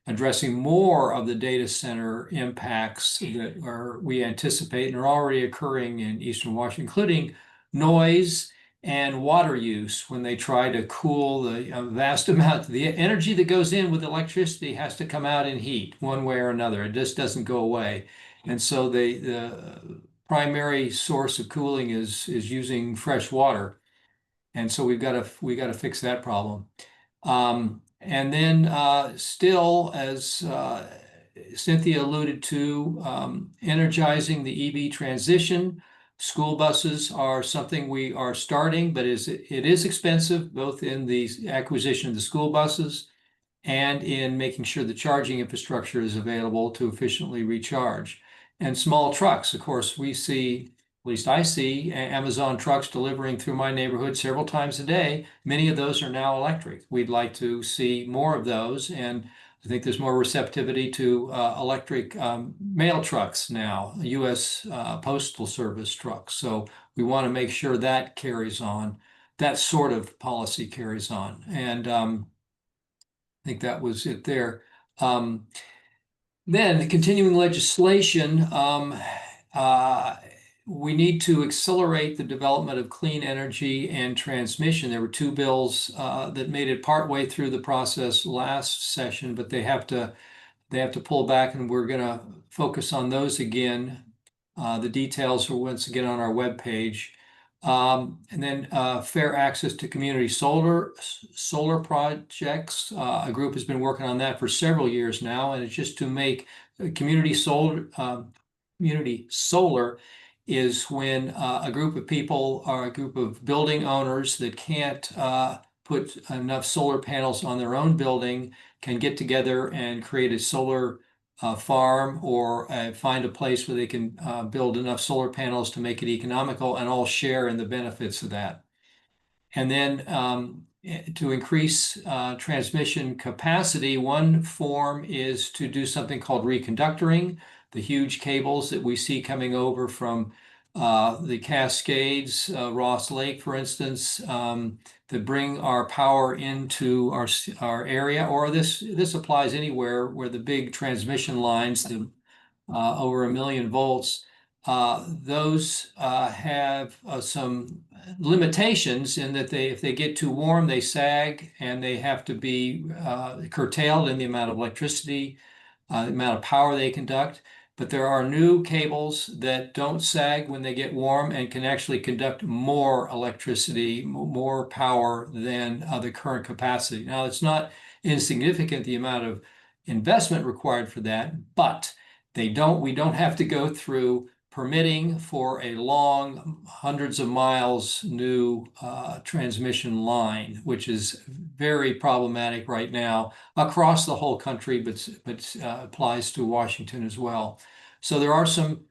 addressing more of the data center impacts that we anticipate and are already occurring in Eastern Washington, including noise and water use. When they try to cool the vast amount, the energy that goes in with electricity has to come out in heat one way or another. It just doesn't go away. And so the primary source of cooling is using fresh water. And so we got to fix that problem. And then still, as Cynthia alluded to, energizing the EV transition. School buses are something we are starting, but it is expensive, both in the acquisition of the school buses and in making sure the charging infrastructure is available to efficiently recharge. And small trucks, of course, we see, at least I see, Amazon trucks delivering through my neighborhood several times a day. Many of those are now electric. We'd like to see more of those, and I think there's more receptivity to electric mail trucks now, U.S. Postal Service trucks. So we want to make sure that carries on, that sort of policy carries on. And I think that was it there. Then the continuing legislation, we need to accelerate the development of clean energy and transmission. There were two bills that made it partway through the process last session, but they have to pull back, and we're going to focus on those again. The details are once again on our webpage. And then fair access to community solar projects. A group has been working on that for several years now, and it's just to make community solar is when a group of people or a group of building owners that can't put enough solar panels on their own building can get together and create a solar farm, or find a place where they can build enough solar panels to make it economical and all share in the benefits of that. And then to increase transmission capacity, one form is to do something called reconductoring. The huge cables that we see coming over from the Cascades, Ross Lake, for instance, that bring our power into our area, or this applies anywhere where the big transmission lines, over 1 million volts, those have some limitations in that if they get too warm, they sag, and they have to be curtailed in the amount of electricity, the amount of power they conduct. But there are new cables that don't sag when they get warm and can actually conduct more electricity, more power than the current capacity. Now, it's not insignificant, the amount of investment required for that, but we don't have to go through permitting for a long, hundreds of miles new transmission line, which is very problematic right now across the whole country, but applies to Washington as well. So there are some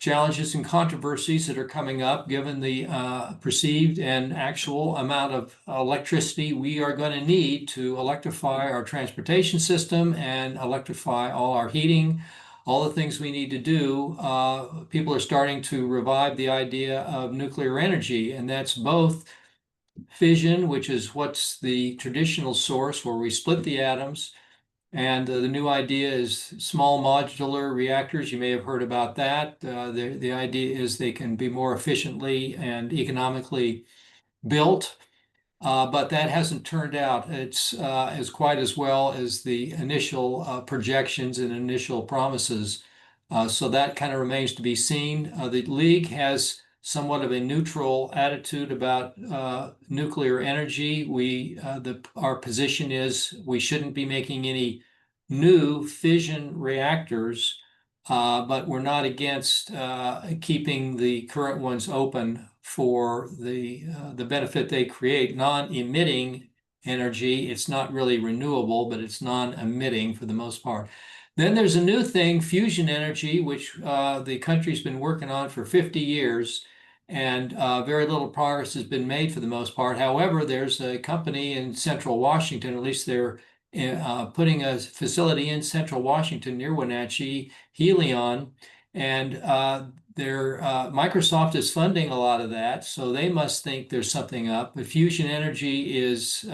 challenges and controversies that are coming up, given the perceived and actual amount of electricity we are going to need to electrify our transportation system and electrify all our heating, all the things we need to do. People are starting to revive the idea of nuclear energy, and that's both fission, which is what's the traditional source where we split the atoms. And the new idea is small modular reactors. You may have heard about that. The idea is they can be more efficiently and economically built, but that hasn't turned out as quite as well as the initial projections and initial promises. So that kind of remains to be seen. The League has somewhat of a neutral attitude about nuclear energy. Our position is we shouldn't be making any new fission reactors, but we're not against keeping the current ones open for the benefit they create. Non-emitting energy, it's not really renewable, but it's non-emitting for the most part. Then there's a new thing, fusion energy, which the country's been working on for 50 years, and very little progress has been made for the most part. However, there's a company in central Washington, at least they're putting a facility in central Washington near Wenatchee, Helion, and Microsoft is funding a lot of that, so they must think there's something up. But fusion energy is,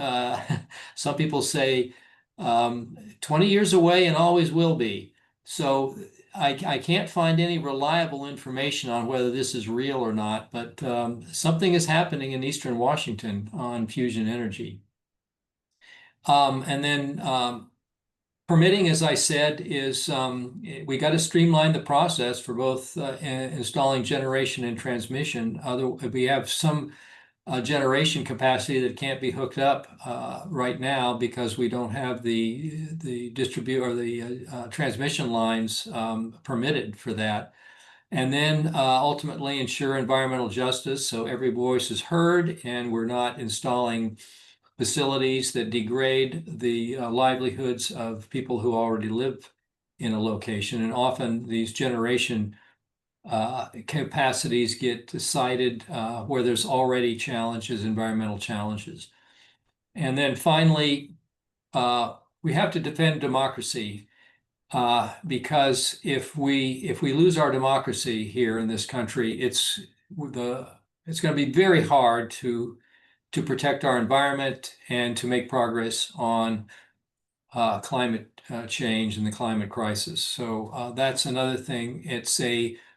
some people say, 20 years away and always will be. So I can't find any reliable information on whether this is real or not, but something is happening in Eastern Washington on fusion energy. And then permitting, as I said, is we got to streamline the process for both installing generation and transmission. We have some generation capacity that can't be hooked up right now because we don't have the transmission lines permitted for that. And then ultimately ensure environmental justice so every voice is heard and we're not installing facilities that degrade the livelihoods of people who already live in a location. And often these generation capacities get decided where there's already challenges, environmental challenges. And then finally, we have to defend democracy because if we lose our democracy here in this country, it's going to be very hard to protect our environment and to make progress on climate change and the climate crisis. So that's another thing.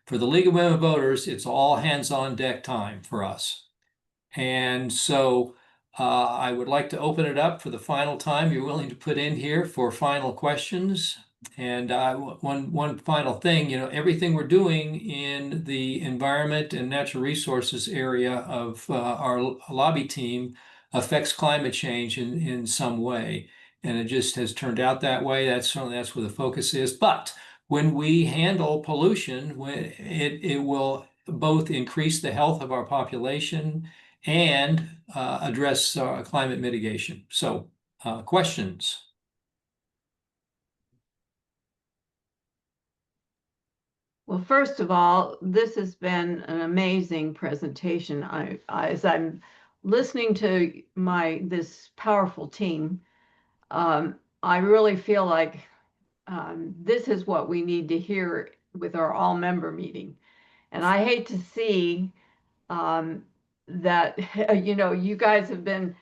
For the League of Women Voters, it's all hands on deck time for us. And so I would like to open it up for the final time you're willing to put in here for final questions. And one final thing, everything we're doing in the environment and natural resources area of our lobby team affects climate change in some way. And it just has turned out that way. That's where the focus is. But when we handle pollution, it will both increase the health of our population and address climate mitigation. So questions? Well, first of all, this has been an amazing presentation. As I'm listening to this powerful team, I really feel like this is what we need to hear with our all-member meeting. And I hate to see that, you guys have been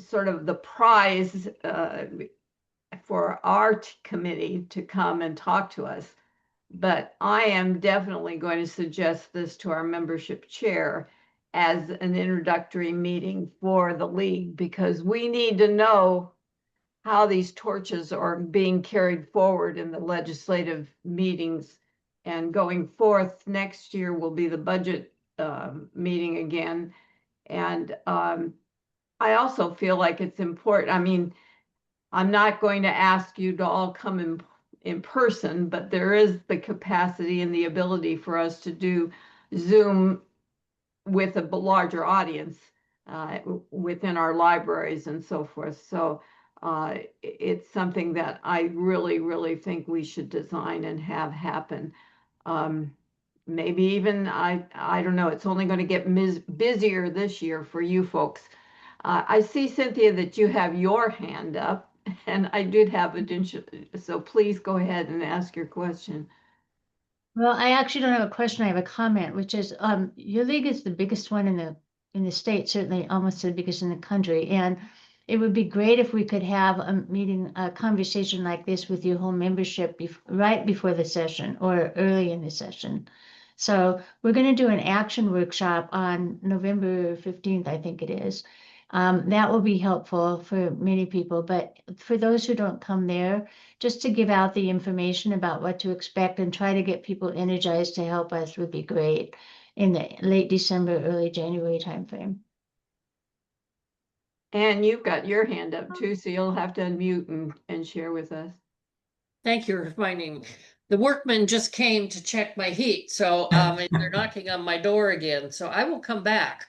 sort of the prize for our committee to come and talk to us. But I am definitely going to suggest this to our membership chair as an introductory meeting for the league, because we need to know how these torches are being carried forward in the legislative meetings. And going forth, next year will be the budget meeting again. And I also feel like it's important. I mean, I'm not going to ask you to all come in person, but there is the capacity and the ability for us to do Zoom with a larger audience within our libraries and so forth. So it's something that I really, really think we should design and have happen. maybe even, I don't know, it's only going to get busier this year for you folks. I see, Cynthia, that you have your hand up, and I did have addition, so please go ahead and ask your question. Well, I actually don't have a question. I have a comment, which is, your league is the biggest one in the state, certainly almost the biggest in the country. And it would be great if we could have a meeting, a conversation like this with your whole membership right before the session or early in the session. So we're going to do an action workshop on November 15th, I think it is. That will be helpful for many people, but for those who don't come there, just to give out the information about what to expect and try to get people energized to help us would be great in the late December, early January timeframe. And you've got your hand up too, so you'll have to unmute and share with us. Thank you for reminding me. The workmen just came to check my heat, so and they're knocking on my door again, so I will come back.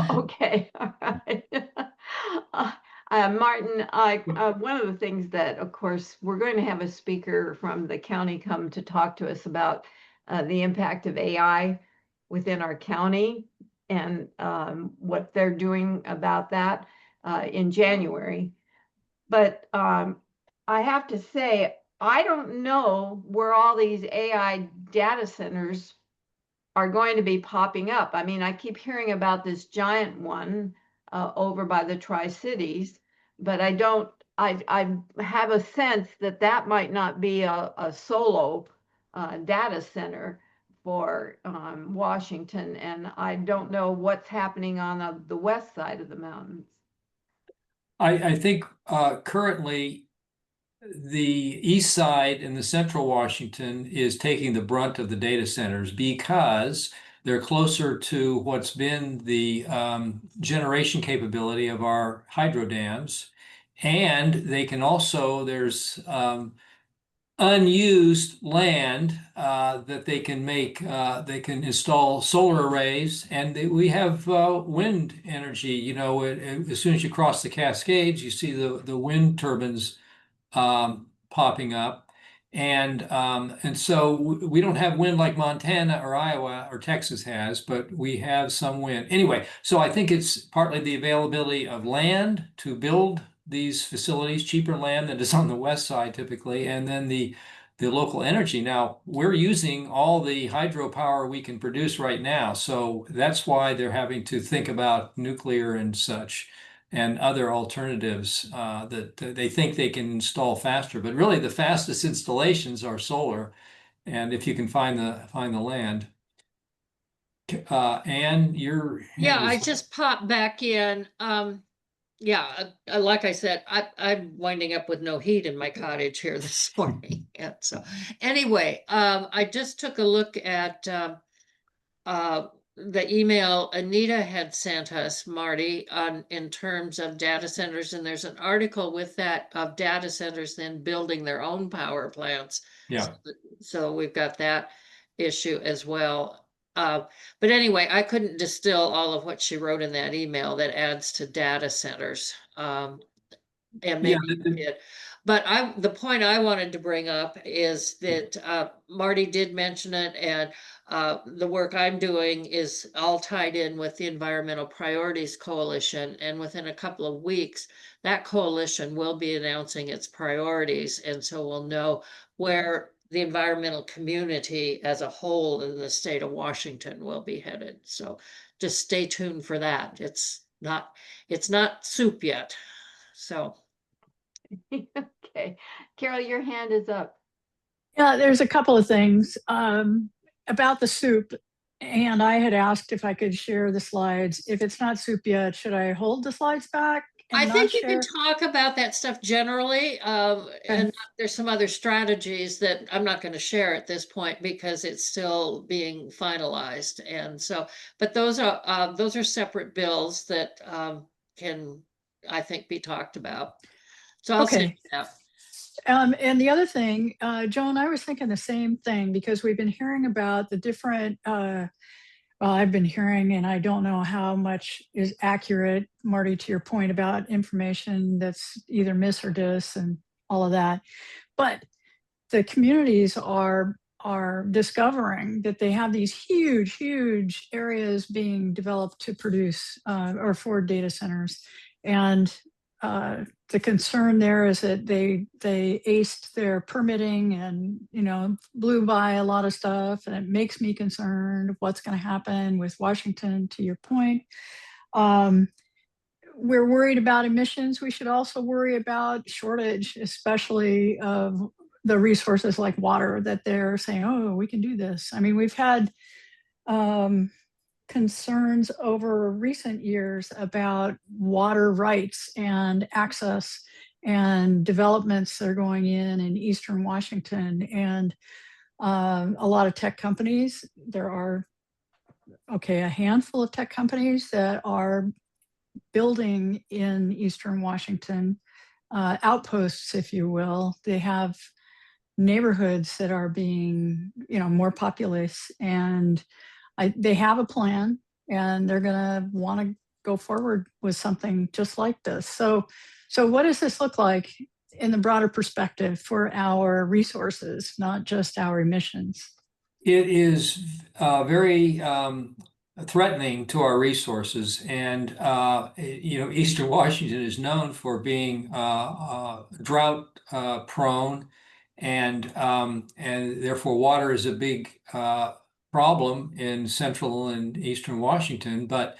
Okay, all right. Martin, one of the things that, of course, we're going to have a speaker from the county come to talk to us about the impact of AI within our county and what they're doing about that in January. But I have to say, I don't know where all these AI data centers are going to be popping up. I mean, I keep hearing about this giant one over by the Tri-Cities, but I have a sense that that might not be a solo data center for Washington, and I don't know what's happening on the west side of the mountains. I think currently the east side and the central Washington is taking the brunt of the data centers because they're closer to what's been the generation capability of our hydro dams. And they can also, there's unused land that they can make, they can install solar arrays, and we have wind energy. You know, as soon as you cross the Cascades, you see the wind turbines popping up, and so we don't have wind like Montana or Iowa or Texas has, but we have some wind anyway. So I think it's partly the availability of land to build these facilities, cheaper land than is on the west side typically, and then the local energy. Now we're using all the hydropower we can produce right now, so that's why they're having to think about nuclear and such and other alternatives that they think they can install faster. But really, the fastest installations are solar, and if you can find the land. Anne, your hand Yeah, I is- just popped back in. Yeah, like I said, I'm winding up with no heat in my cottage here this morning. And so anyway, I just took a look at the email Anita had sent us, Marty, in terms of data centers, and there's an article with that of data centers then building their own power plants. Yeah. So we've got that issue as well. But anyway, I couldn't distill all of what she wrote in that email that adds to data centers. And maybe you did. But the point I wanted to bring up is that Marty did mention it, and the work I'm doing is all tied in with the Environmental Priorities Coalition. And within a couple of weeks, that coalition will be announcing its priorities. And so we'll know where the environmental community as a whole in the state of Washington will be headed. So just stay tuned for that. It's not soup yet. So. Okay, Carol, your hand is up. Yeah, there's a couple of things about the soup. And I had asked if I could share the slides. If it's not soup yet, should I hold the slides back? I think you can talk about that stuff generally, and there's some other strategies that I'm not going to share at this point because it's still being finalized. And so, but those are separate bills that can, I think, be talked about. So I'll say that. And the other thing, Joan, I was thinking the same thing because we've been hearing about the different, well, I've been hearing, and I don't know how much is accurate, Marty, to your point about information that's either miss or dis and all of that. But the communities are are discovering that they have these huge areas being developed to produce or for data centers. And the concern there is that they aced their permitting and, you know, blew by a lot of stuff. And it makes me concerned what's going to happen with Washington, to your point. We're worried about emissions. We should also worry about shortage, especially of the resources like water that they're saying, oh, we can do this. I mean, we've had concerns over recent years about water rights and access and developments that are going in Eastern Washington. And a lot of tech companies, there are, a handful of tech companies that are building in Eastern Washington, outposts, if you will. They have neighborhoods that are being, more populous, and they have a plan, and they're going to want to go forward with something just like this. So what does this look like in the broader perspective for our resources, not just our emissions? It is very threatening to our resources, and Eastern Washington is known for being drought prone, and therefore water is a big problem in Central and Eastern Washington. But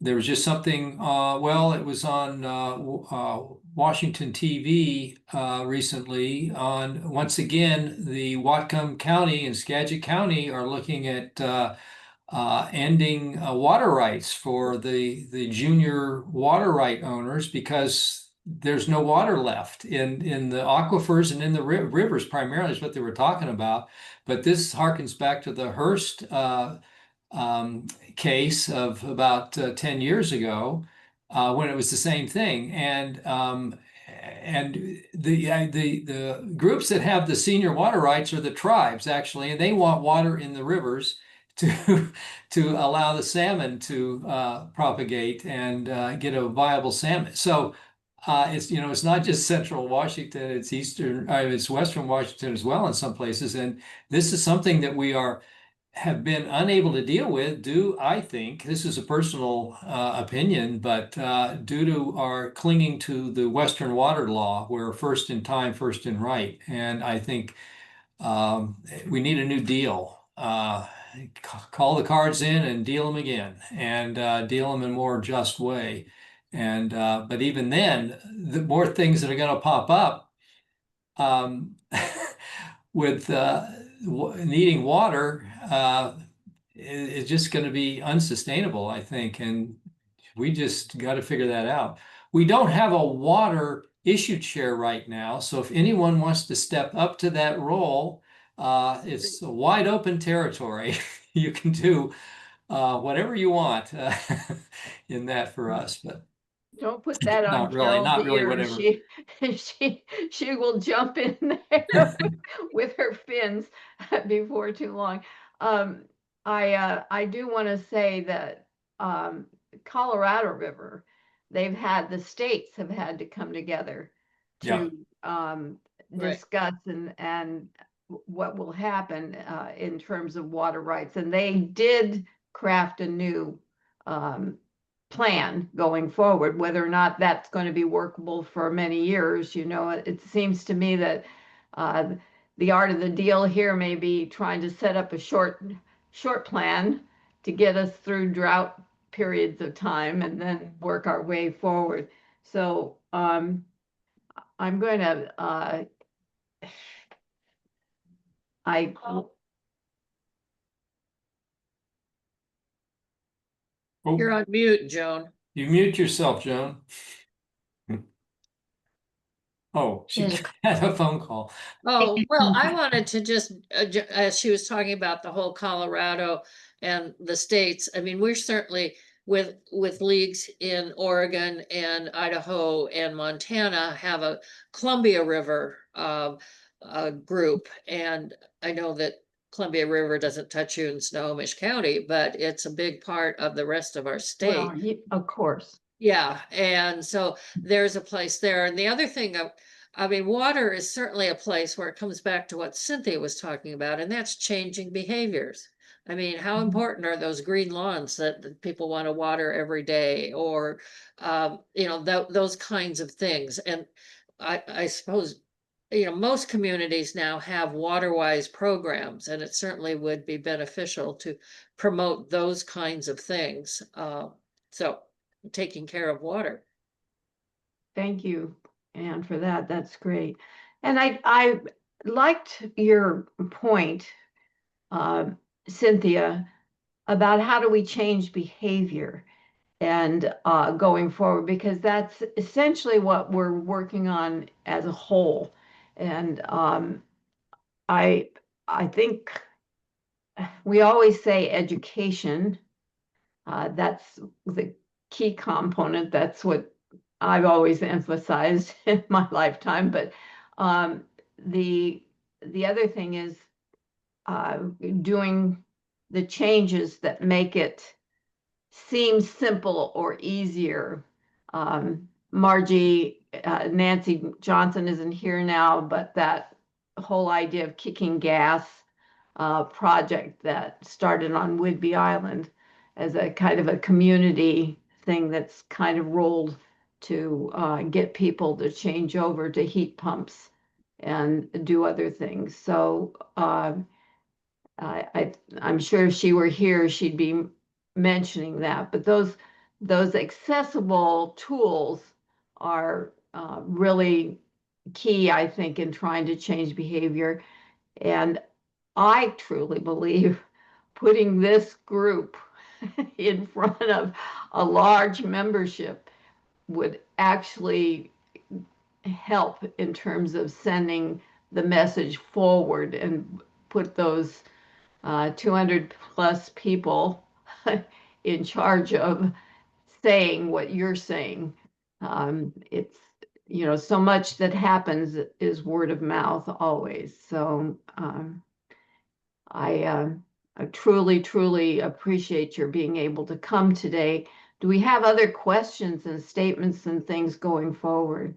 there was just something. It was on Washington TV recently. Once again, the Whatcom County and Skagit County are looking at ending water rights for the junior water right owners, because there's no water left in the aquifers and in the rivers, primarily is what they were talking about. But this harkens back to the Hearst case of about 10 years ago, when it was the same thing. And the groups that have the senior water rights are the tribes, actually, and they want water in the rivers to allow the salmon to propagate and get a viable salmon. So it's not just Central Washington, it's it's Western Washington as well in some places. And this is something that we have been unable to deal with I think, this is a personal opinion, but due to our clinging to the Western water law, we're first in time, first in right. And I think we need a new deal. Call the cards in and deal them again, and deal them in a more just way. And but even then, the more things that are going to pop up with needing water, it's just going to be unsustainable, I think. And we just got to figure that out. We don't have a water issue chair right now, so if anyone wants to step up to that role, it's a wide open territory. You can do whatever you want in that for us, but Don't put that on not really, not really, Carol's whatever. ear. She will jump in there with her fins before too long. I do want to say that Colorado River, the states have had to come together Yeah. to Right. discuss and what will happen in terms of water rights. And they did craft a new plan going forward. Whether or not that's going to be workable for many years, it seems to me that the art of the deal here may be trying to set up a short plan to get us through drought periods of time and then work our way forward. So I'm going to Oh, You're on mute, Joan. you mute yourself, Joan. Oh, she There's had a phone call. Oh, well, I wanted to just, as she was talking about the whole Colorado and the states, I mean, we're certainly with leagues in Oregon and Idaho and Montana have a Columbia River group. And I know that Columbia River doesn't touch you in Snohomish County, but it's a big part of the rest of our state. of course. Yeah, and so there's a place there. And the other thing I mean, water is certainly a place where it comes back to what Cynthia was talking about, and that's changing behaviors. I mean, how Mhm. important are those green lawns that people want to water every day, or those kinds of things. And I suppose most communities now have water-wise programs, and it certainly would be beneficial to promote those kinds of things. So taking care of water. Thank you, Anne, for that. That's great. And I liked your point, uh, Cynthia, about how do we change behavior and going forward, because that's essentially what we're working on as a whole. And I I think we always say education. That's the key component. That's what I've always emphasized in my lifetime. But um, the the other thing is uh, doing the changes that make it seem simple or easier. Margie, Nancy Johnson isn't here now, but that whole idea of kicking gas project that started on Whidbey Island as a kind of a community thing that's kind of rolled to get people to change over to heat pumps and do other things. So I'm sure if she were here, she'd be mentioning that. But those accessible tools are really key, I think, in trying to change behavior. And I truly believe putting this group in front of a large membership would actually help in terms of sending the message forward and put those 200 plus people in charge of saying what you're saying. It's, so much that happens is word of mouth always. So I truly, truly appreciate your being able to come today. Do we have other questions and statements and things going forward?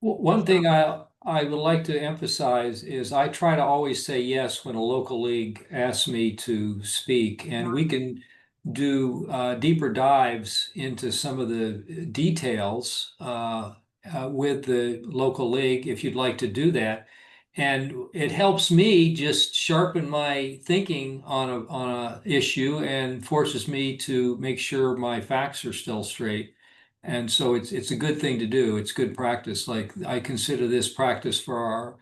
One thing I would like to emphasize is I try to always say yes when a local league asks me to speak, and we can do deeper dives into some of the details with the local league if you'd like to do that. And it helps me just sharpen my thinking on a issue and forces me to make sure my facts are still straight. And so it's a good thing to do. It's good practice. Like I consider this practice for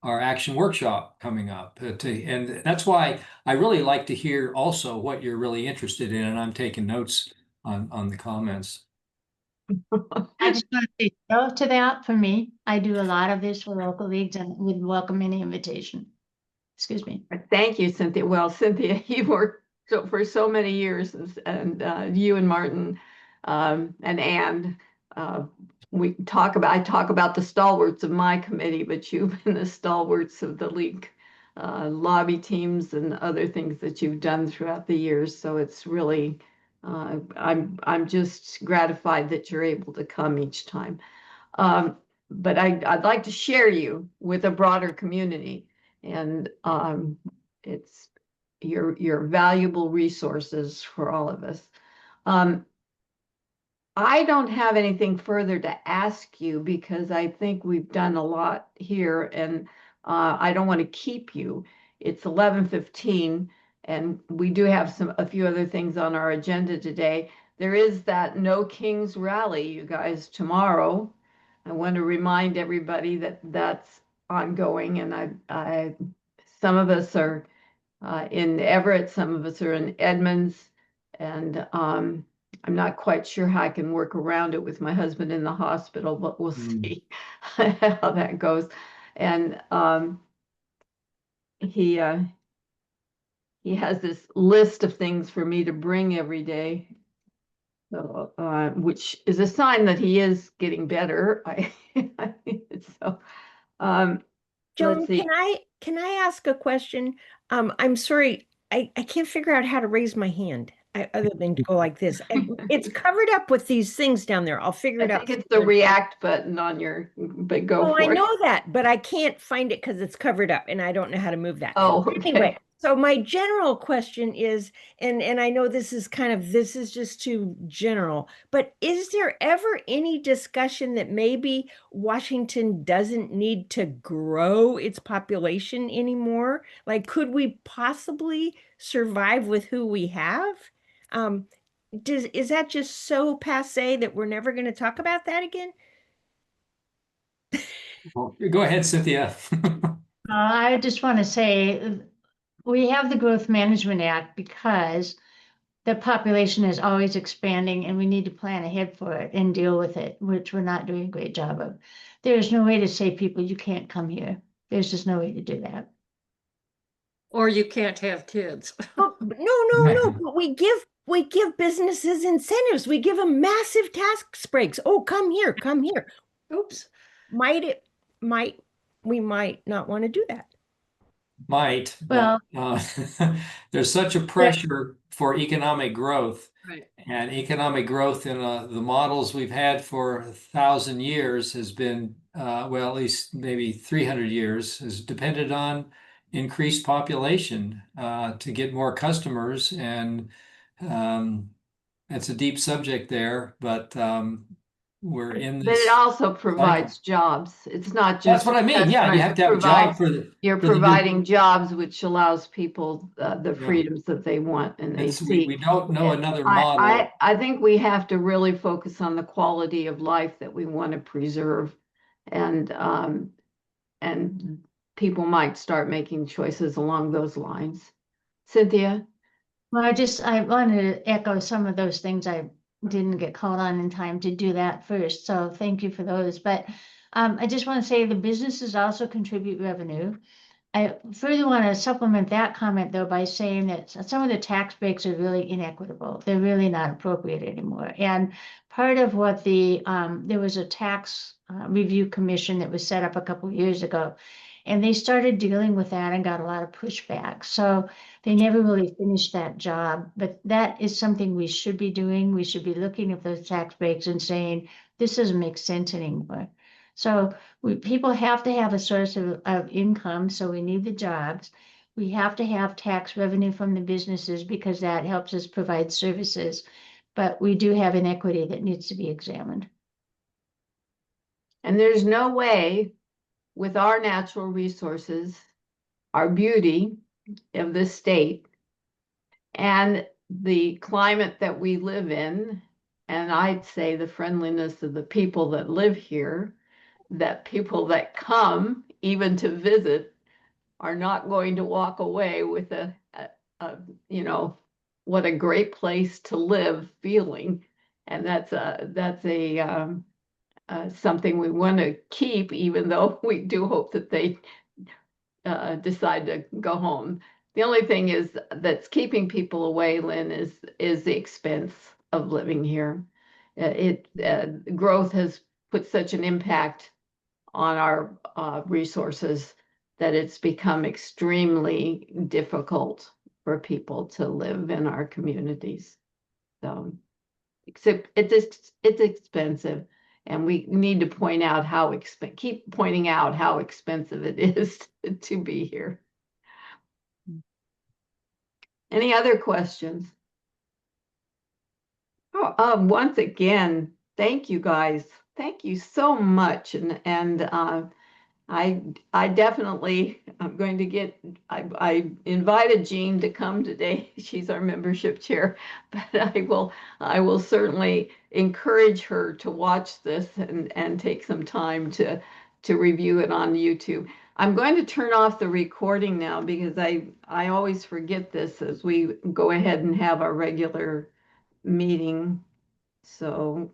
our action workshop coming up. And that's why I really like to hear also what you're really interested in. And I'm taking notes on the comments. I just want to say no to that for me. I do a lot of this for local leagues and would welcome any invitation. Excuse me. Thank you, Cynthia. Well, Cynthia, you worked for so many years, and you and Martin and Ann, uh, I talk about the stalwarts of my committee, but you've been the stalwarts of the league lobby teams and other things that you've done throughout the years. So it's really, I'm just gratified that you're able to come each time. But I'd like to share you with a broader community, and it's your valuable resources for all of us. I don't have anything further to ask you because I think we've done a lot here, and I don't want to keep you. It's 11:15, and we do have a few other things on our agenda today. There is that No Kings rally, you guys, tomorrow. I want to remind everybody that that's ongoing, and some of us are in Everett, some of us are in Edmonds, and I'm not quite sure how I can work around it with my husband in the hospital, but we'll see how that goes. And he has this list of things for me to bring every day, so, which is a sign that he is getting better. So, Joan, let's see. can I ask a question? I'm sorry, I can't figure out how to raise my hand. other than to go like this. And it's covered up with these things down there. I'll figure I it out. think it's the react button on your, but go Oh, I for it. know that, but I can't find it because it's covered up and I don't know how to move that. Oh, Anyway, okay. so my general question is, and I know this is this is just too general, but is there ever any discussion that maybe Washington doesn't need to grow its population anymore? Like, could we possibly survive with who we have? Um, is that just so passé that we're never going to talk about that again? Well, go ahead, Cynthia. I just want to say, we have the Growth Management Act because the population is always expanding and we need to plan ahead for it and deal with it, which we're not doing a great job of. There's no way to say people, you can't come here. There's just no way to do that. Or you can't have kids. Oh, no, but we give businesses incentives. We give them massive tax breaks. Oh, come here, come here. Oops. We might not want to do that. Might, but there's such a pressure for economic growth. Right. And economic growth in the models we've had for 1,000 years has been, well, at least maybe 300 years, has depended on increased population to get more customers. And it's a deep subject there, but we're in But it this also provides cycle. jobs. It's not just. That's what I mean. Yeah, you have to have a job for the. You're for the providing jobs, which allows people the Yeah. freedoms that they want and they seek. We don't know another I, model. I think we have to really focus on the quality of life that we want to preserve. And people might start making choices along those lines. Cynthia? Well, I wanted to echo some of those things. I didn't get called on in time to do that first, so thank you for those. But I just want to say the businesses also contribute revenue. I further want to supplement that comment though by saying that some of the tax breaks are really inequitable. They're really not appropriate anymore. And part of what there was a tax review commission that was set up a couple of years ago, and they started dealing with that and got a lot of pushback. So they never really finished that job, but that is something we should be doing. We should be looking at those tax breaks and saying, this doesn't make sense anymore. So people have to have a source of income, so we need the jobs. We have to have tax revenue from the businesses because that helps us provide services. But we do have inequity that needs to be examined. And there's no way with our natural resources, our beauty of this state, and the climate that we live in, and I'd say the friendliness of the people that live here, that people that come even to visit are not going to walk away with a what a great place to live feeling. And that's something we want to keep, even though we do hope that they decide to go home. The only thing is that's keeping people away, Lynn, is the expense of living here. Growth has put such an impact on our resources that it's become extremely difficult for people to live in our communities. So, except it's expensive, and we need to point out keep pointing out how expensive it is to be here. Any other questions? Oh, once again, thank you guys. Thank you so much, and I definitely I'm going to get. I invited Jean to come today. She's our membership chair, but I will certainly encourage her to watch this and take some time to review it on YouTube. I'm going to turn off the recording now because I always forget this as we go ahead and have our regular meeting. So